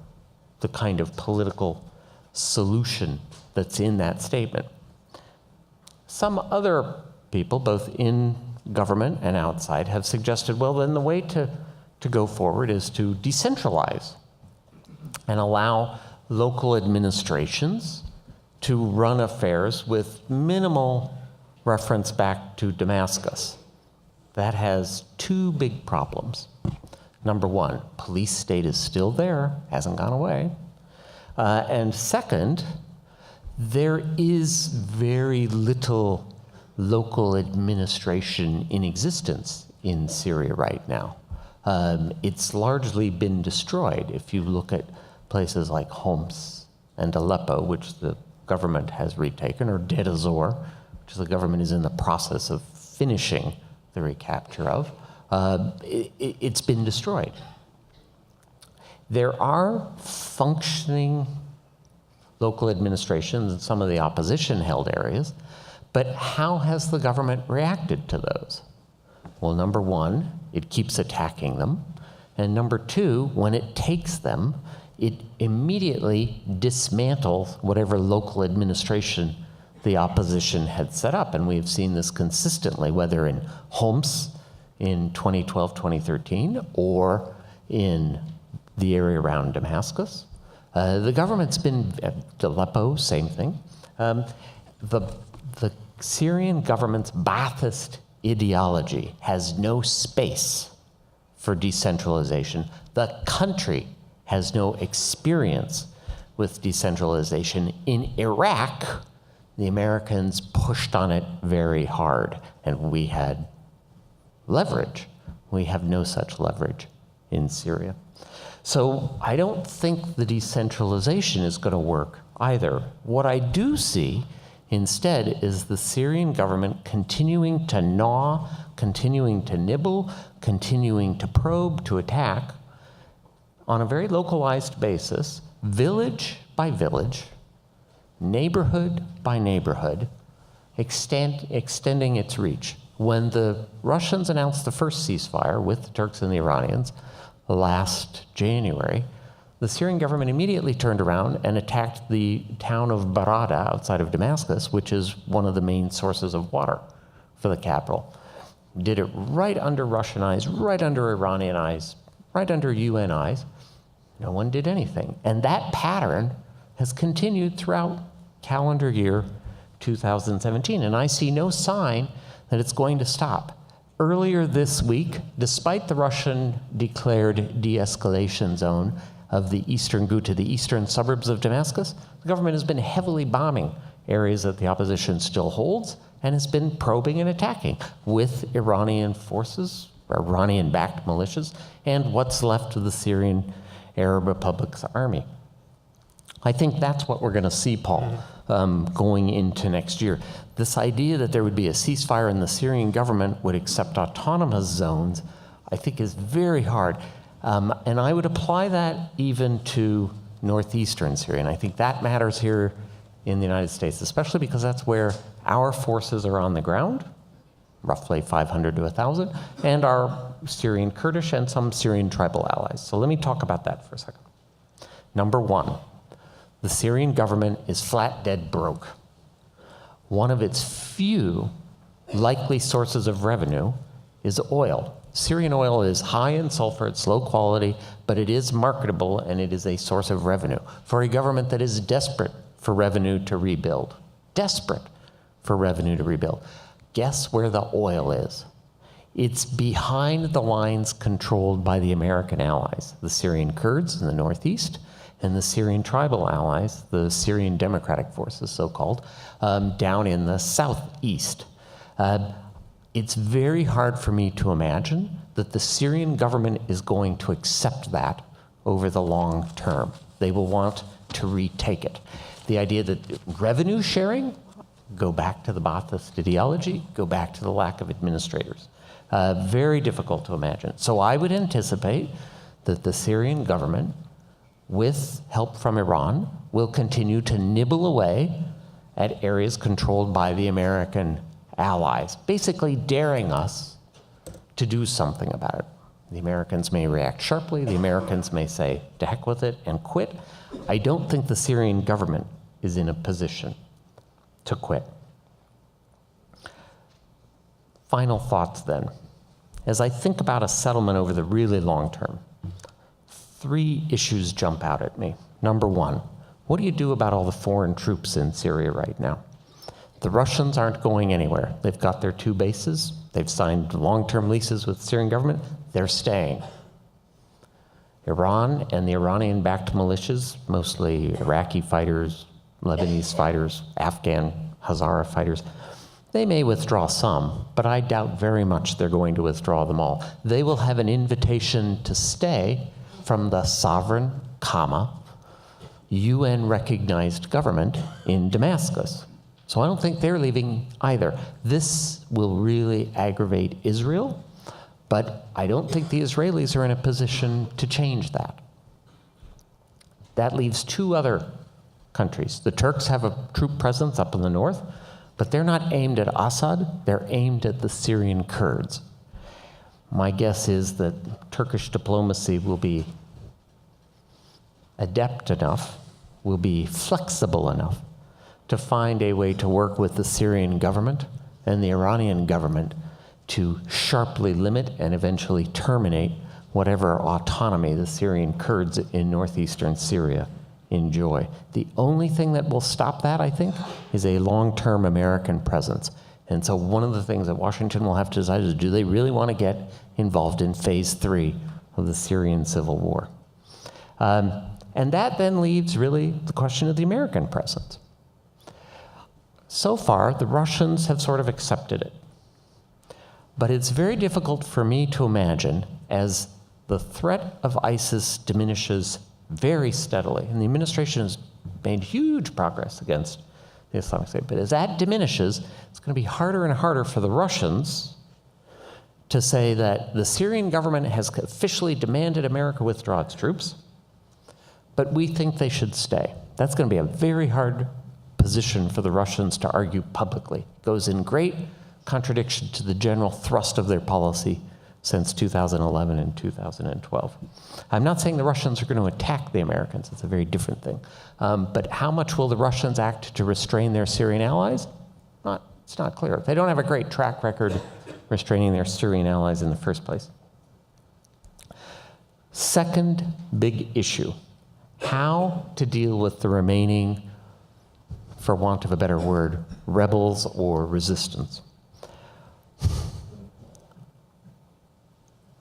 the kind of political solution that's in that statement. Some other people, both in government and outside, have suggested, well, then the way to go forward is to decentralize and allow local administrations to run affairs with minimal reference back to Damascus. That has two big problems. Number one, police state is still there, hasn't gone away. And second, there is very little local administration in existence in Syria right now. It's largely been destroyed. If you look at places like Homs and Aleppo, which the government has retaken, or Deir ez-Zor, which the government is in the process of finishing the recapture of, it's been destroyed. There are functioning local administrations in some of the opposition-held areas, but how has the government reacted to those? Well, number one, it keeps attacking them. And number two, when it takes them, it immediately dismantles whatever local administration the opposition had set up. And we've seen this consistently, whether in Homs in 2012, 2013, or in the area around Damascus. The government's been, Aleppo, same thing. The Syrian government's Ba'athist ideology has no space for decentralization. The country has no experience with decentralization. In Iraq, the Americans pushed on it very hard, and we had leverage. We have no such leverage in Syria. So I don't think the decentralization is going to work either. What I do see instead is the Syrian government continuing to gnaw, continuing to nibble, continuing to probe, to attack on a very localized basis, village by village, neighborhood by neighborhood, extending its reach. When the Russians announced the first ceasefire with the Turks and the Iranians last January, the Syrian government immediately turned around and attacked the town of Barada outside of Damascus, which is one of the main sources of water for the capital. Did it right under Russian eyes, right under Iranian eyes, right under UN eyes. No one did anything. And that pattern has continued throughout calendar year 2017. And I see no sign that it's going to stop. Earlier this week, despite the Russian declared de-escalation zone of the eastern Ghouta, the eastern suburbs of Damascus, the government has been heavily bombing areas that the opposition still holds and has been probing and attacking with Iranian forces, Iranian-backed militias, and what's left of the Syrian Arab Republic's army. I think that's what we're going to see, Paul, going into next year. This idea that there would be a ceasefire and the Syrian government would accept autonomous zones, I think is very hard. And I would apply that even to northeastern Syria. And I think that matters here in the United States, especially because that's where our forces are on the ground, roughly 500 to 1,000, and our Syrian Kurdish and some Syrian tribal allies. So let me talk about that for a second. Number one, the Syrian government is flat dead broke. One of its few likely sources of revenue is oil. Syrian oil is high in sulfur, it's low quality, but it is marketable and it is a source of revenue for a government that is desperate for revenue to rebuild. Desperate for revenue to rebuild. Guess where the oil is? It's behind the lines controlled by the American allies, the Syrian Kurds in the northeast, and the Syrian tribal allies, the Syrian Democratic Forces, so-called, down in the southeast. It's very hard for me to imagine that the Syrian government is going to accept that over the long term. They will want to retake it. The idea that revenue sharing, go back to the Ba'athist ideology, go back to the lack of administrators. Very difficult to imagine. So I would anticipate that the Syrian government, with help from Iran, will continue to nibble away at areas controlled by the American allies, basically daring us to do something about it. The Americans may react sharply, the Americans may say, to heck with it, and quit. I don't think the Syrian government is in a position to quit. Final thoughts then. As I think about a settlement over the really long term, 3 issues jump out at me. Number one, what do you do about all the foreign troops in Syria right now? The Russians aren't going anywhere. They've got their 2 bases. They've signed long-term leases with the Syrian government. They're staying. Iran and the Iranian-backed militias, mostly Iraqi fighters, Lebanese fighters, Afghan, Hazara fighters, they may withdraw some, but I doubt very much they're going to withdraw them all. They will have an invitation to stay from the sovereign, UN-recognized government in Damascus. So I don't think they're leaving either. This will really aggravate Israel, but I don't think the Israelis are in a position to change that. That leaves 2 other countries. The Turks have a troop presence up in the north, but they're not aimed at Assad, they're aimed at the Syrian Kurds. My guess is that Turkish diplomacy will be adept enough, will be flexible enough to find a way to work with the Syrian government and the Iranian government to sharply limit and eventually terminate whatever autonomy the Syrian Kurds in northeastern Syria enjoy. The only thing that will stop that, I think, is a long-term American presence. And so one of the things that Washington will have to decide is, do they really want to get involved in phase 3 of the Syrian civil war? And that then leaves really the question of the American presence. So far, the Russians have sort of accepted it. But it's very difficult for me to imagine, as the threat of ISIS diminishes very steadily, and the administration has made huge progress against the Islamic State, but as that diminishes, it's going to be harder and harder for the Russians to say that the Syrian government has officially demanded America withdraw its troops, but we think they should stay. That's going to be a very hard position for the Russians to argue publicly. It goes in great contradiction to the general thrust of their policy since 2011 and 2012. I'm not saying the Russians are going to attack the Americans. It's a very different thing. But how much will the Russians act to restrain their Syrian allies? It's not clear. They don't have a great track record restraining their Syrian allies in the first place. Second big issue, how to deal with the remaining, for want of a better word, rebels or resistance.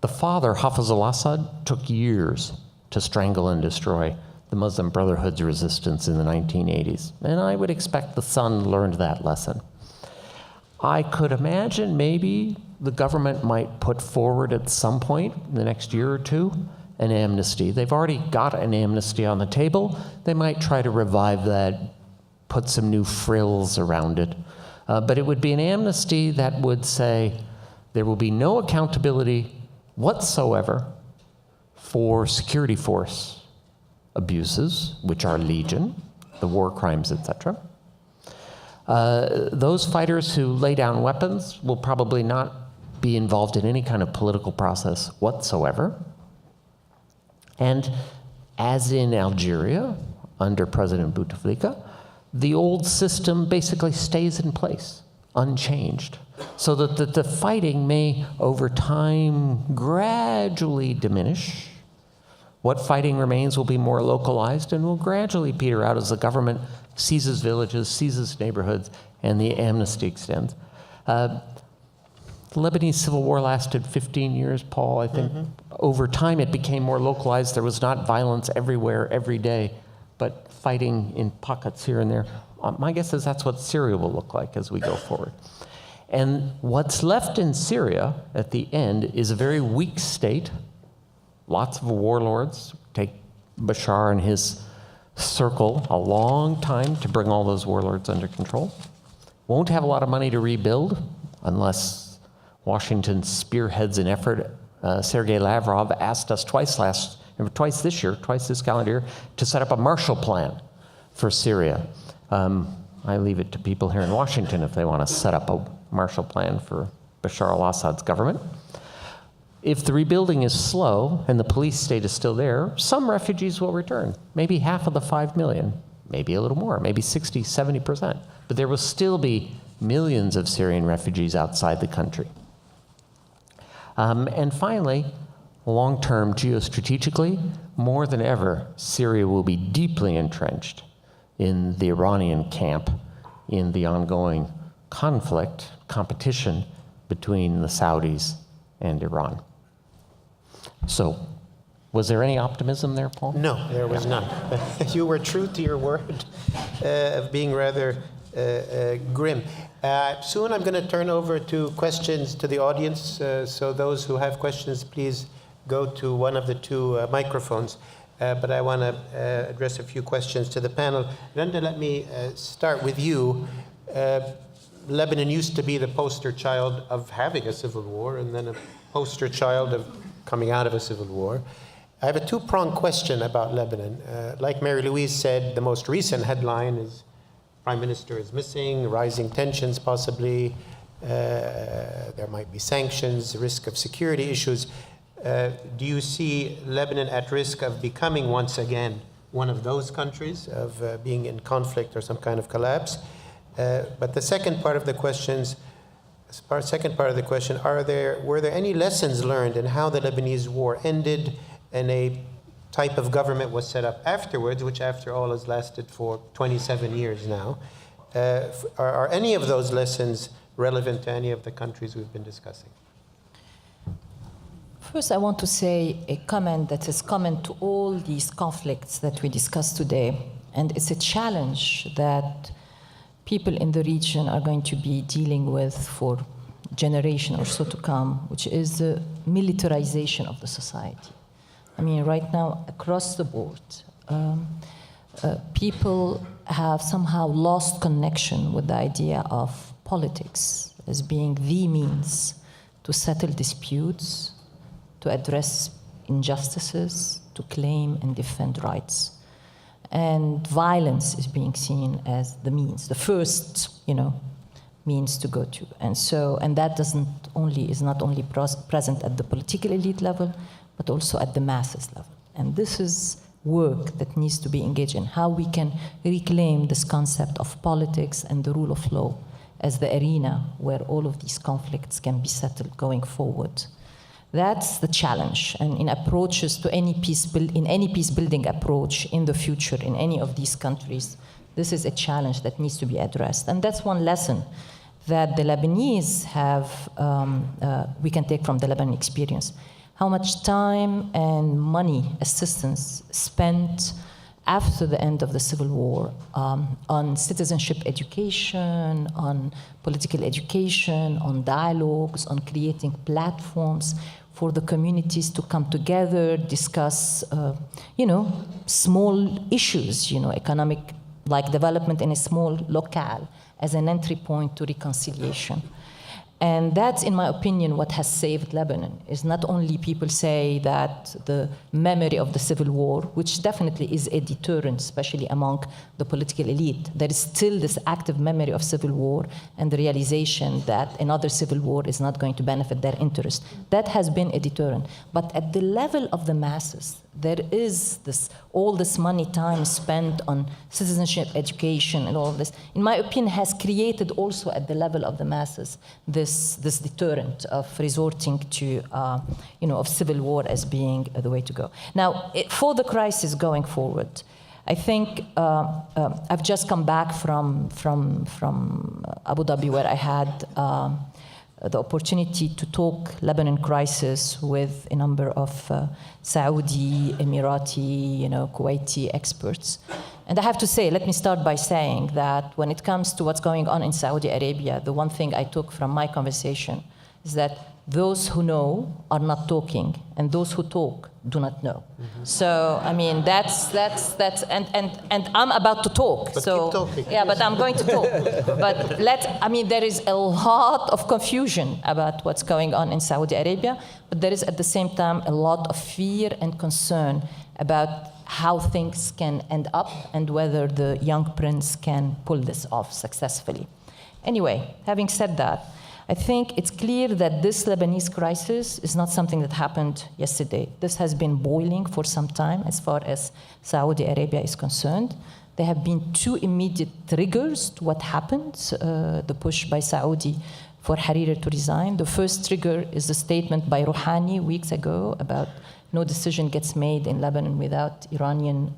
The father, Hafez al-Assad, took years to strangle and destroy the Muslim Brotherhood's resistance in the 1980s. And I would expect the son learned that lesson. I could imagine maybe the government might put forward at some point in the next year or two an amnesty. They've already got an amnesty on the table. They might try to revive that, put some new frills around it. But it would be an amnesty that would say there will be no accountability whatsoever for security force abuses, which are legion, the war crimes, etc. Those fighters who lay down weapons will probably not be involved in any kind of political process whatsoever. And as in Algeria, under President Bouteflika, the old system basically stays in place, unchanged, so that the fighting may, over time, gradually diminish. What fighting remains will be more localized and will gradually peter out as the government seizes villages, seizes neighborhoods, and the amnesty extends. The Lebanese civil war lasted 15 years, Paul. I think over time it became more localized. There was not violence everywhere, every day, but fighting in pockets here and there. My guess is that's what Syria will look like as we go forward. And what's left in Syria at the end is a very weak state. Lots of warlords. Take Bashar and his circle a long time to bring all those warlords under control. Won't have a lot of money to rebuild unless Washington spearheads an effort. Sergei Lavrov asked us twice this calendar year, to set up a Marshall Plan for Syria. I leave it to people here in Washington if they want to set up a Marshall Plan for Bashar al-Assad's government. If the rebuilding is slow and the police state is still there, some refugees will return. Maybe half of the 5 million, maybe a little more, maybe 60, 70%. But there will still be millions of Syrian refugees outside the country. And finally, long-term geostrategically, more than ever, Syria will be deeply entrenched in the Iranian camp in the ongoing conflict, competition between the Saudis and Iran. So, was there any optimism there, Paul? No, there was none. You were true to your word of being rather grim. Soon I'm going to turn over to questions to the audience. So those who have questions, please go to one of the two microphones. But I want to address a few questions to the panel. Randa, let me start with you. Lebanon used to be the poster child of having a civil war, and then a poster child of coming out of a civil war. I have a two-pronged question about Lebanon. Like Mary Louise said, the most recent headline is Prime Minister is missing, rising tensions possibly, there might be sanctions, risk of security issues. Do you see Lebanon at risk of becoming once again one of those countries, of being in conflict or some kind of collapse? But the second part of the question, were there any lessons learned in how the Lebanese war ended and a type of government was set up afterwards, which after all has lasted for 27 years now? Are any of those lessons relevant to any of the countries we've been discussing? First, I want to say a comment that is common to all these conflicts that we discussed today, and it's a challenge that people in the region are going to be dealing with for a generation or so to come, which is the militarization of the society. I mean, right now, across the board, people have somehow lost connection with the idea of politics as being the means to settle disputes, to address injustices, to claim and defend rights. And violence is being seen as the means, the first, means to go to. And that is not only present at the political elite level, but also at the masses level. And this is work that needs to be engaged in, how we can reclaim this concept of politics and the rule of law as the arena where all of these conflicts can be settled going forward. That's the challenge. And in approaches to any peace-building approach in the future in any of these countries, this is a challenge that needs to be addressed. And that's one lesson that the Lebanese have, we can take from the Lebanon experience. how much time and money assistance spent after the end of the Civil War on citizenship education, on political education, on dialogues, on creating platforms for the communities to come together, discuss, small issues, economic, like development in a small locale as an entry point to reconciliation. And that's, in my opinion, what has saved Lebanon, is not only people say that the memory of the Civil War, which definitely is a deterrent, especially among the political elite, there is still this active memory of Civil War and the realization that another Civil War is not going to benefit their interest. That has been a deterrent. But at the level of the masses, there is all this money, time spent on citizenship education and all of this, in my opinion, has created also at the level of the masses this deterrent of resorting to, of civil war as being the way to go. Now, for the crisis going forward, I think I've just come back from Abu Dhabi, where I had the opportunity to talk Lebanon crisis with a number of Saudi, Emirati, Kuwaiti experts. And I have to say, let me start by saying that when it comes to what's going on in Saudi Arabia, the one thing I took from my conversation is that those who know are not talking, and those who talk do not know. Mm-hmm. So, I mean, that's and I'm about to talk. But so, keep talking. Yeah, but I'm going to talk. But there is a lot of confusion about what's going on in Saudi Arabia, but there is at the same time a lot of fear and concern about how things can end up and whether the young prince can pull this off successfully. Anyway, having said that, I think it's clear that this Lebanese crisis is not something that happened yesterday. This has been boiling for some time as far as Saudi Arabia is concerned. There have been two immediate triggers to what happened, the push by Saudi for Hariri to resign. The first trigger is the statement by Rouhani weeks ago about no decision gets made in Lebanon without Iranian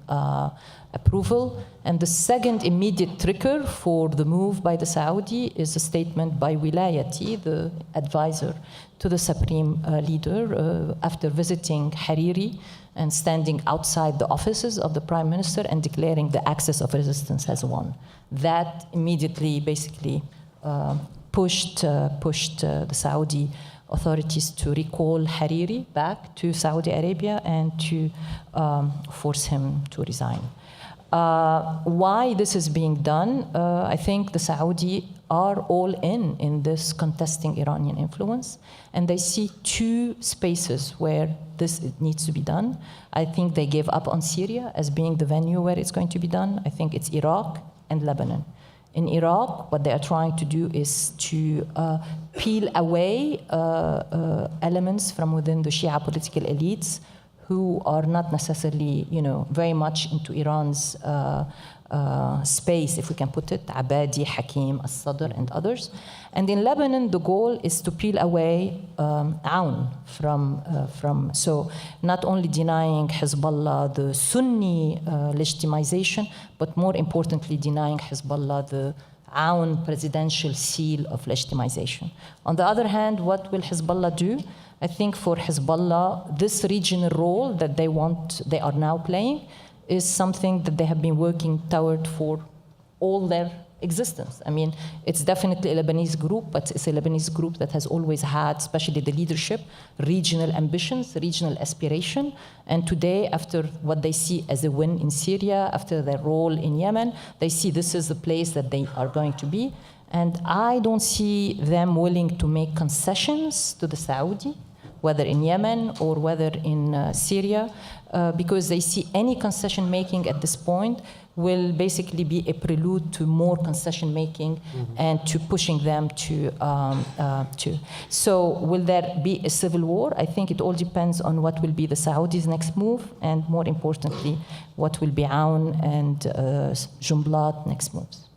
approval. And the second immediate trigger for the move by the Saudi is a statement by Wilayati, the advisor to the supreme leader, after visiting Hariri and standing outside the offices of the prime minister and declaring the axis of resistance has won. That immediately basically pushed the Saudi authorities to recall Hariri back to Saudi Arabia and to force him to resign. Why this is being done, I think the Saudi are all in this contesting Iranian influence, and they see two spaces where this needs to be done. I think they gave up on Syria as being the venue where it's going to be done. I think it's Iraq and Lebanon. In Iraq, what they are trying to do is to peel away elements from within the Shia political elites who are not necessarily, very much into Iran's space, if we can put it, Abadi, Hakim, As-Sadr, and others. And in Lebanon, the goal is to peel away Aoun from so not only denying Hezbollah the Sunni legitimization, but more importantly, denying Hezbollah the Aoun presidential seal of legitimization. On the other hand, what will Hezbollah do? I think for Hezbollah, this regional role that they are now playing, is something that they have been working toward for all their existence. I mean, it's definitely a Lebanese group, but it's a Lebanese group that has always had, especially the leadership, regional ambitions, regional aspiration. And today, after what they see as a win in Syria, after their role in Yemen, they see this is the place that they are going to be. And I don't see them willing to make concessions to the Saudi, whether in Yemen or whether in Syria, because they see any concession making at this point will basically be a prelude to more concession making and to pushing them to. So will there be a civil war? I think it all depends on what will be the Saudis' next move, and more importantly, what will be Aoun and Jumblat next moves.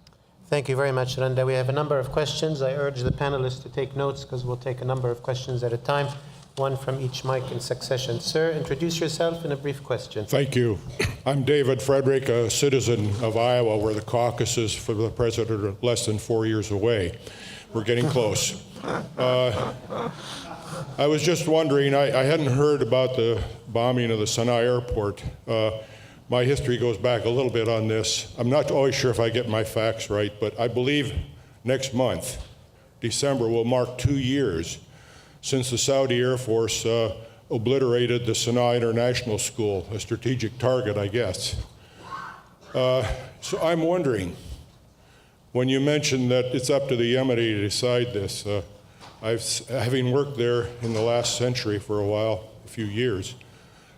Thank you very much, Randa. We have a number of questions. I urge the panelists to take notes because we'll take a number of questions at a time, one from each mic in succession. Sir, introduce yourself in a brief question. Thank you. I'm David Frederick, a citizen of Iowa, where the caucuses for the president are less than 4 years away. We're getting close. I was just wondering, I hadn't heard about the bombing of the Sana'a airport. My history goes back a little bit on this. I'm not always sure if I get my facts right, but I believe next month, December, will mark 2 years since the Saudi Air Force obliterated the Sana'a International School, a strategic target, I guess. So I'm wondering, when you mentioned that it's up to the Yemeni to decide this, having worked there in the last century for a while, a few years,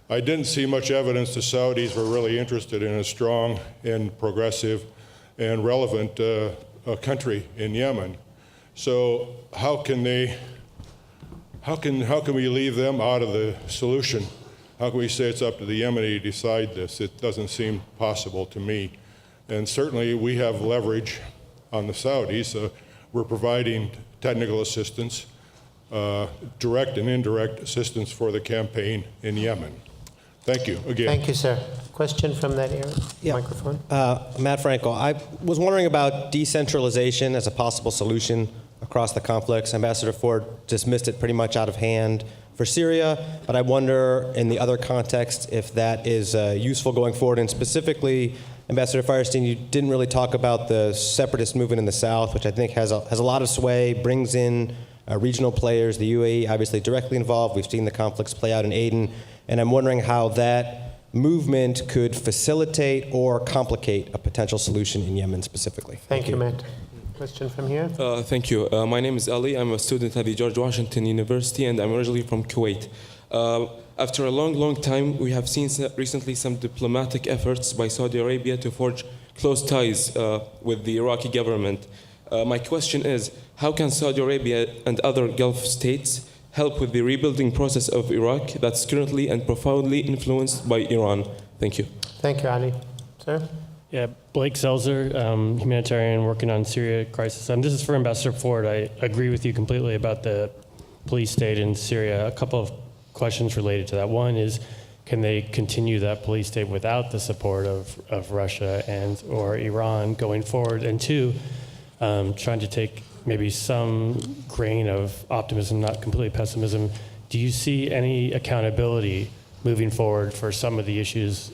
I didn't see much evidence the Saudis were really interested in a strong and progressive and relevant country in Yemen. So how can we leave them out of the solution? How can we say it's up to the Yemeni to decide this? It doesn't seem possible to me. And certainly we have leverage on the Saudis. We're providing technical assistance, direct and indirect assistance for the campaign in Yemen. Thank you again. Thank you, sir. Question from that area? Microphone. Matt Frankel, I was wondering about decentralization as a possible solution across the conflicts. Ambassador Ford dismissed it pretty much out of hand for Syria, but I wonder in the other context if that is useful going forward. And specifically, Ambassador Feierstein, you didn't really talk about the separatist movement in the South, which I think has a lot of sway, brings in regional players, the UAE obviously directly involved. We've seen the conflicts play out in Aden. And I'm wondering how that movement could facilitate or complicate a potential solution in Yemen specifically. Thank you, Matt. Question from here? Thank you. My name is Ali. I'm a student at the George Washington University, and I'm originally from Kuwait. After a long time, we have seen recently some diplomatic efforts by Saudi Arabia to forge close ties with the Iraqi government. My question is, how can Saudi Arabia and other Gulf states help with the rebuilding process of Iraq that's currently and profoundly influenced by Iran? Thank you. Thank you, Ali. Sir? Yeah, Blake Selzer, humanitarian working on Syria crisis. This is for Ambassador Ford. I agree with you completely about the police state in Syria. A couple of questions related to that. One is, can they continue that police state without the support of Russia and or Iran going forward? And two, trying to take maybe some grain of optimism, not completely pessimism. Do you see any accountability moving forward for some of the issues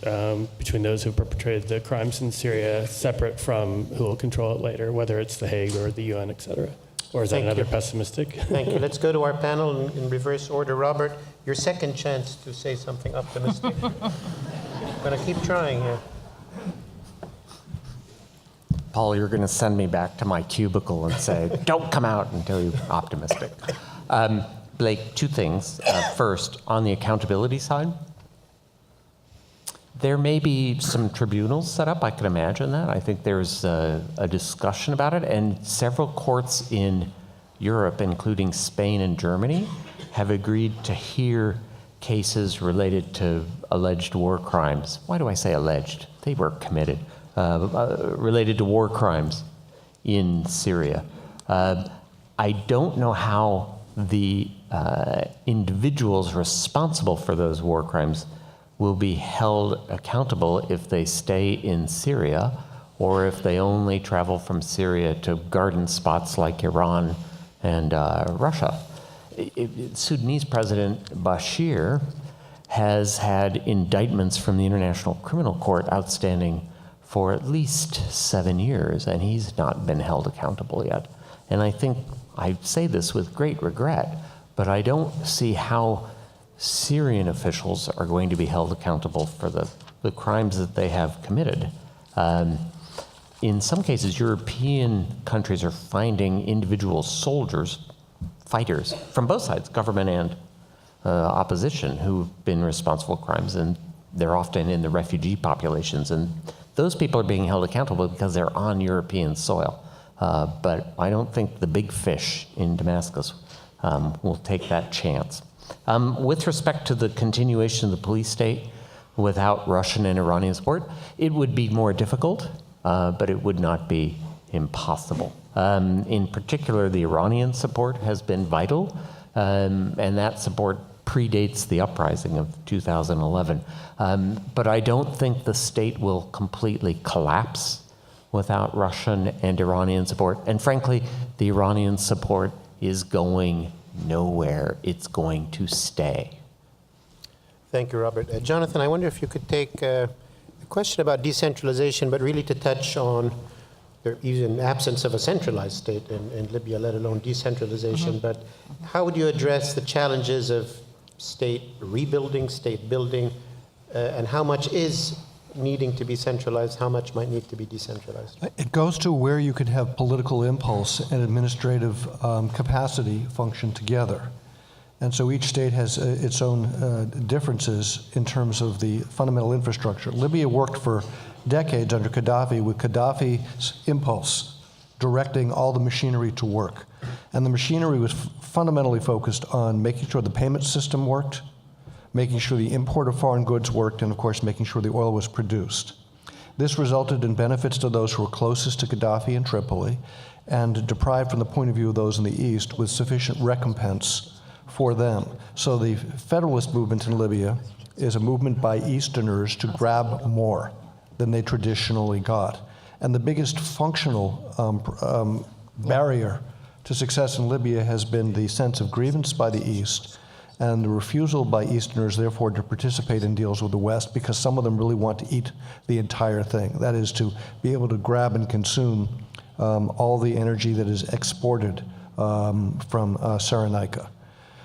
between those who perpetrated the crimes in Syria, separate from who will control it later, whether it's The Hague or the UN, et cetera? Or is that another pessimistic? Thank you. Let's go to our panel in reverse order. Robert, your second chance to say something optimistic. I'm going to keep trying here. Paul, you're going to send me back to my cubicle and say, don't come out until you're optimistic. Blake, two things. First, on the accountability side, there may be some tribunals set up. I can imagine that. I think there's a discussion about it. And several courts in Europe, including Spain and Germany, have agreed to hear cases related to alleged war crimes. Why do I say alleged? They were committed. Related to war crimes in Syria. I don't know how the individuals responsible for those war crimes will be held accountable if they stay in Syria or if they only travel from Syria to garden spots like Iran and Russia. Sudanese President Bashir has had indictments from the International Criminal Court outstanding for at least 7 years, and he's not been held accountable yet. And I think I say this with great regret, but I don't see how Syrian officials are going to be held accountable for the crimes that they have committed. In some cases, European countries are finding individual soldiers, fighters, from both sides, government and opposition, who've been responsible for crimes, and they're often in the refugee populations. And those people are being held accountable because they're on European soil. But I don't think the big fish in Damascus will take that chance. With respect to the continuation of the police state without Russian and Iranian support, it would be more difficult, but it would not be impossible. In particular, the Iranian support has been vital, and that support predates the uprising of 2011. But I don't think the state will completely collapse without Russian and Iranian support. And frankly, the Iranian support is going nowhere it's going to stay. Thank you, Robert. Jonathan, I wonder if you could take a question about decentralization, but really to touch on the even absence of a centralized state in Libya, let alone decentralization. But how would you address the challenges of state rebuilding, state building, and how much is needing to be centralized, how much might need to be decentralized? It goes to where you could have political impulse and administrative capacity function together. And so each state has its own differences in terms of the fundamental infrastructure. Libya worked for decades under Gaddafi with Gaddafi's impulse directing all the machinery to work. And the machinery was fundamentally focused on making sure the payment system worked, making sure the import of foreign goods worked, and of course making sure the oil was produced. This resulted in benefits to those who were closest to Gaddafi in Tripoli, and deprived from the point of view of those in the east with sufficient recompense for them. So the federalist movement in Libya is a movement by Easterners to grab more than they traditionally got. And the biggest functional barrier to success in Libya has been the sense of grievance by the East and the refusal by Easterners, therefore, to participate in deals with the West, because some of them really want to eat the entire thing. That is, to be able to grab and consume all the energy that is exported from Cyrenaica.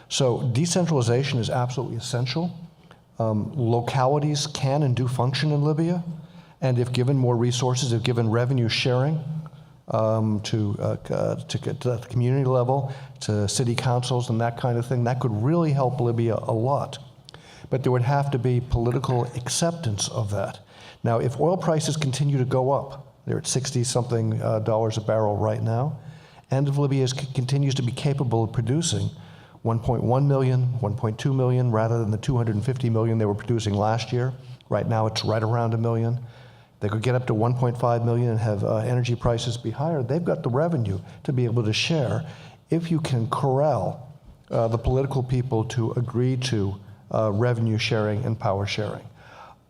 So decentralization is absolutely essential. Localities can and do function in Libya, and if given more resources, if given revenue sharing to the community level, to city councils and that kind of thing, that could really help Libya a lot. But there would have to be political acceptance of that. Now, if oil prices continue to go up, they're at 60-something dollars a barrel right now, and if Libya continues to be capable of producing 1.1 million, 1.2 million, rather than the 250 million they were producing last year, right now it's right around 1 million. They could get up to 1.5 million and have energy prices be higher. They've got the revenue to be able to share if you can corral the political people to agree to revenue sharing and power sharing.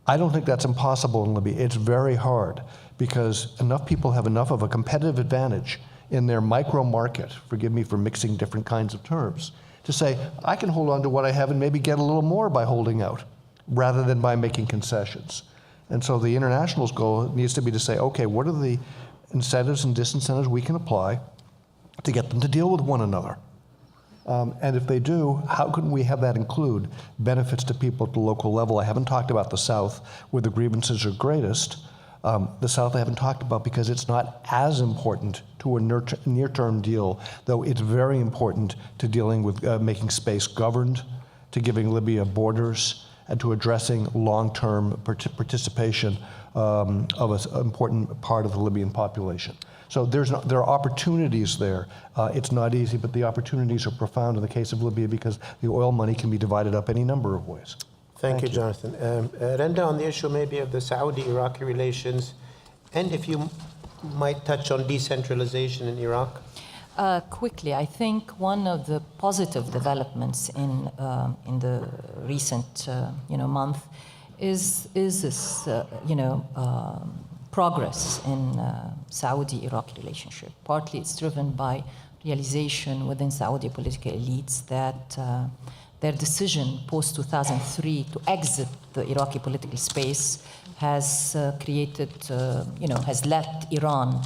I don't think that's impossible in Libya. It's very hard because enough people have enough of a competitive advantage in their micro market, forgive me for mixing different kinds of terms, to say, I can hold on to what I have and maybe get a little more by holding out, rather than by making concessions. And so the international's goal needs to be to say, okay, what are the incentives and disincentives we can apply to get them to deal with one another? And if they do, how can we have that include benefits to people at the local level? I haven't talked about the South, where the grievances are greatest. The South I haven't talked about because it's not as important to a near-term deal, though it's very important to dealing with making space governed, to giving Libya borders, and to addressing long-term participation of an important part of the Libyan population. So there are opportunities there. It's not easy, but the opportunities are profound in the case of Libya because the oil money can be divided up any number of ways. Thank you, Jonathan. Randa, on the issue maybe of the Saudi-Iraqi relations, and if you might touch on decentralization in Iraq. Quickly, I think one of the positive developments in the recent month is this progress in Saudi-Iraq relationship. Partly it's driven by realization within Saudi political elites that their decision post-2003 to exit the Iraqi political space has has let Iran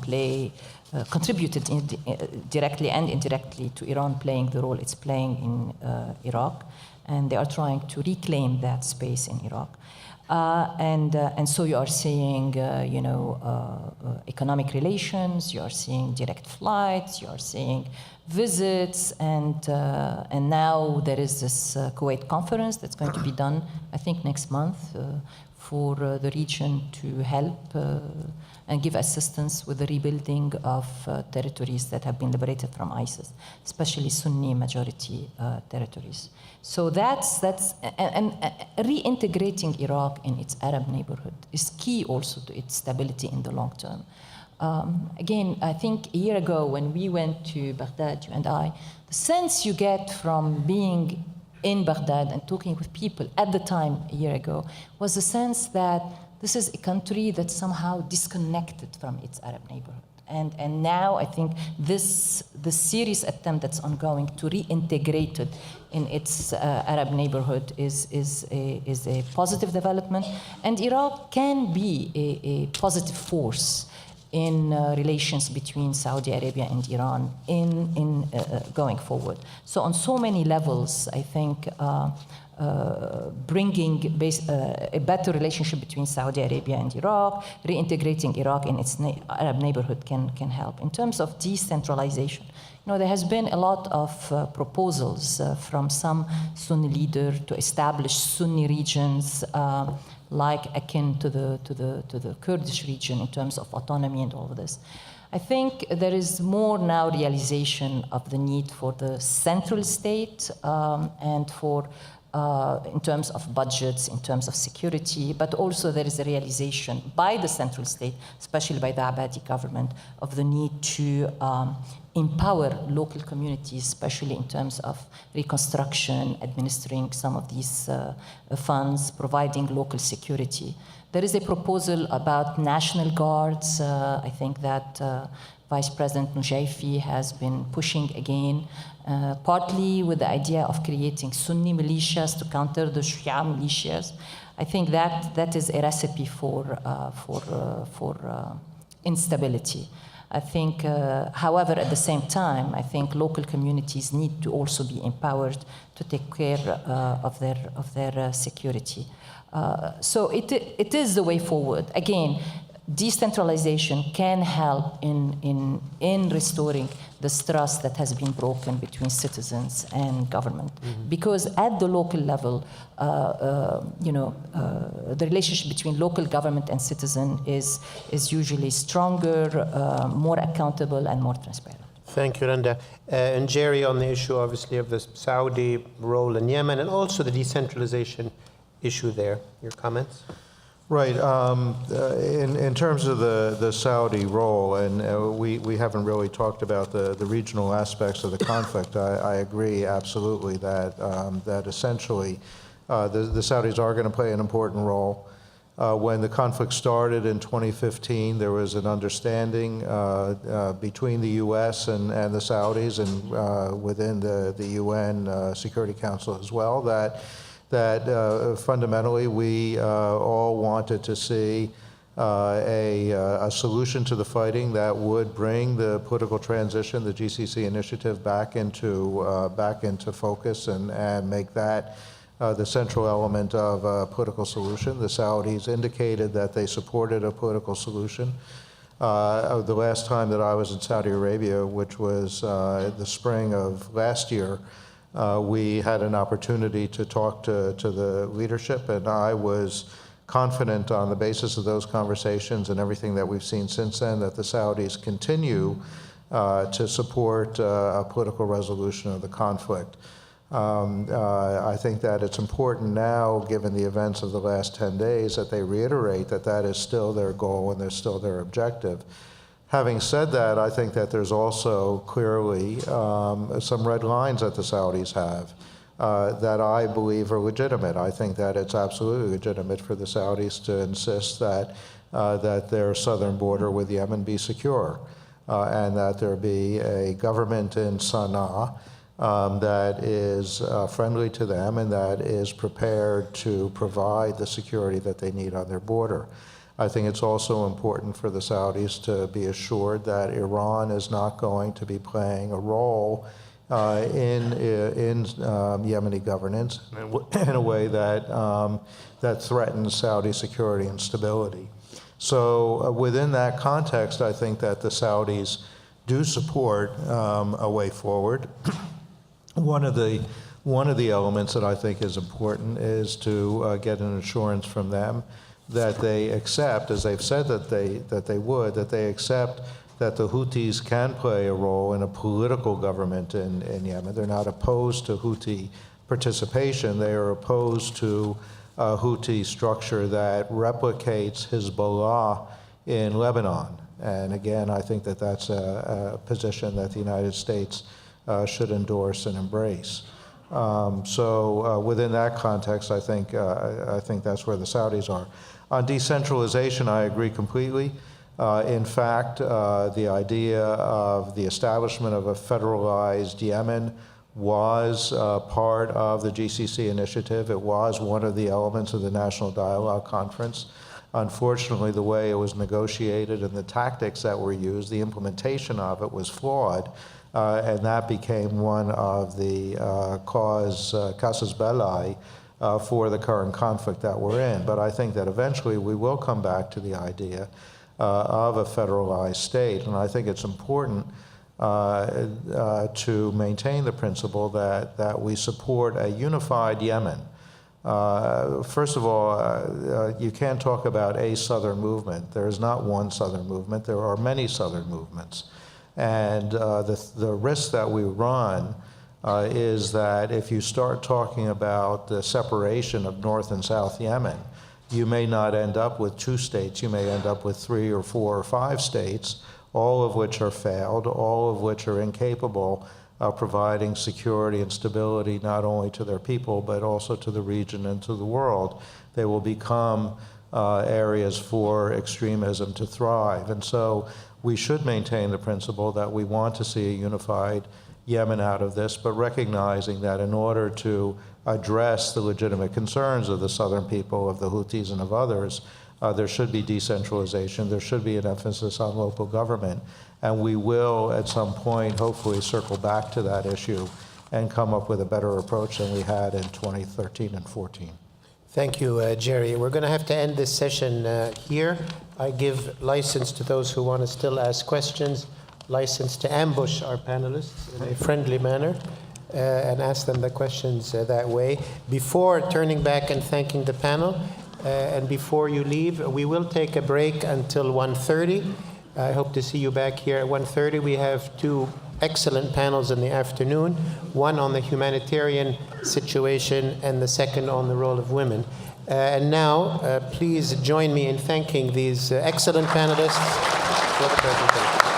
contributed directly and indirectly to Iran playing the role it's playing in Iraq, and they are trying to reclaim that space in Iraq. And so you are seeing, economic relations, you are seeing direct flights, you are seeing visits, and now there is this Kuwait conference that's going to be done, I think, next month for the region to help and give assistance with the rebuilding of territories that have been liberated from ISIS, especially Sunni majority territories. So that's and reintegrating Iraq in its Arab neighborhood is key also to its stability in the long term. Again, I think a year ago when we went to Baghdad, you and I, the sense you get from being in Baghdad and talking with people at the time a year ago was the sense that this is a country that's somehow disconnected from its Arab neighborhood. And now I think the serious attempt that's ongoing to reintegrate it in its Arab neighborhood is a positive development. And Iraq can be a positive force in relations between Saudi Arabia and Iran in going forward. So on so many levels, I think bringing a better relationship between Saudi Arabia and Iraq, reintegrating Iraq in its Arab neighborhood can help. In terms of decentralization, there has been a lot of proposals from some Sunni leaders to establish Sunni regions like akin to the Kurdish region in terms of autonomy and all of this. I think there is more now realization of the need for the central state and for in terms of budgets, in terms of security, but also there is a realization by the central state, especially by the Abadi government, of the need to empower local communities, especially in terms of reconstruction, administering some of these funds, providing local security. There is a proposal about national guards. I think that Vice President Nujaifi has been pushing again, partly with the idea of creating Sunni militias to counter the Shia militias. I think that is a recipe for instability. I think, however, at the same time, I think local communities need to also be empowered to take care of their security. So it is the way forward. Again, decentralization can help in restoring this trust that has been broken between citizens and government. Mm-hmm. Because at the local level, the relationship between local government and citizen is usually stronger, more accountable, and more transparent. Thank you, Randa. And Jerry, on the issue, obviously, of the Saudi role in Yemen and also the decentralization issue there, your comments? Right. In terms of the Saudi role, and we haven't really talked about the regional aspects of the conflict, I agree absolutely that essentially the Saudis are going to play an important role. When the conflict started in 2015, there was an understanding between the U.S. and the Saudis and within the UN Security Council as well that fundamentally we all wanted to see a solution to the fighting that would bring the political transition, the GCC initiative, back into focus and make that the central element of a political solution. The Saudis indicated that they supported a political solution. The last time that I was in Saudi Arabia, which was the spring of last year, we had an opportunity to talk to the leadership, and I was confident on the basis of those conversations and everything that we've seen since then that the Saudis continue to support a political resolution of the conflict. I think that it's important now, given the events of the last 10 days, that they reiterate that that is still their goal and that's still their objective. Having said that, I think that there's also clearly some red lines that the Saudis have that I believe are legitimate. I think that it's absolutely legitimate for the Saudis to insist that their southern border with Yemen be secure and that there be a government in Sana'a that is friendly to them and that is prepared to provide the security that they need on their border. I think it's also important for the Saudis to be assured that Iran is not going to be playing a role in Yemeni governance in a way that threatens Saudi security and stability. So within that context, I think that the Saudis do support a way forward. One of the elements that I think is important is to get an assurance from them that they accept, as they've said that they accept that the Houthis can play a role in a political government in Yemen. They're not opposed to Houthi participation. They are opposed to a Houthi structure that replicates Hezbollah in Lebanon. And again, I think that that's a position that the United States should endorse and embrace. So within that context, I think that's where the Saudis are. On decentralization, I agree completely. In fact, the idea of the establishment of a federalized Yemen was part of the GCC initiative. It was one of the elements of the National Dialogue Conference. Unfortunately, the way it was negotiated and the tactics that were used, the implementation of it was flawed, and that became one of the casus belli for the current conflict that we're in. But I think that eventually we will come back to the idea of a federalized state, and I think it's important to maintain the principle that we support a unified Yemen. First of all, you can't talk about a southern movement. There is not one southern movement. There are many southern movements. And the risk that we run is that if you start talking about the separation of North and South Yemen, you may not end up with 2 states. You may end up with 3 or 4 or 5 states, all of which are failed, all of which are incapable of providing security and stability not only to their people, but also to the region and to the world. They will become areas for extremism to thrive. And so we should maintain the principle that we want to see a unified Yemen out of this, but recognizing that in order to address the legitimate concerns of the southern people, of the Houthis and of others, there should be decentralization, there should be an emphasis on local government, and we will at some point hopefully circle back to that issue and come up with a better approach than we had in 2013 and 14. Thank you, Jerry. We're going to have to end this session here. I give license to those who want to still ask questions, license to ambush our panelists in a friendly manner and ask them the questions that way. Before turning back and thanking the panel, and before you leave, we will take a break until 1:30. I hope to see you back here at 1:30. We have 2 excellent panels in the afternoon, one on the humanitarian situation and the second on the role of women. And now, please join me in thanking these excellent panelists for the presentation.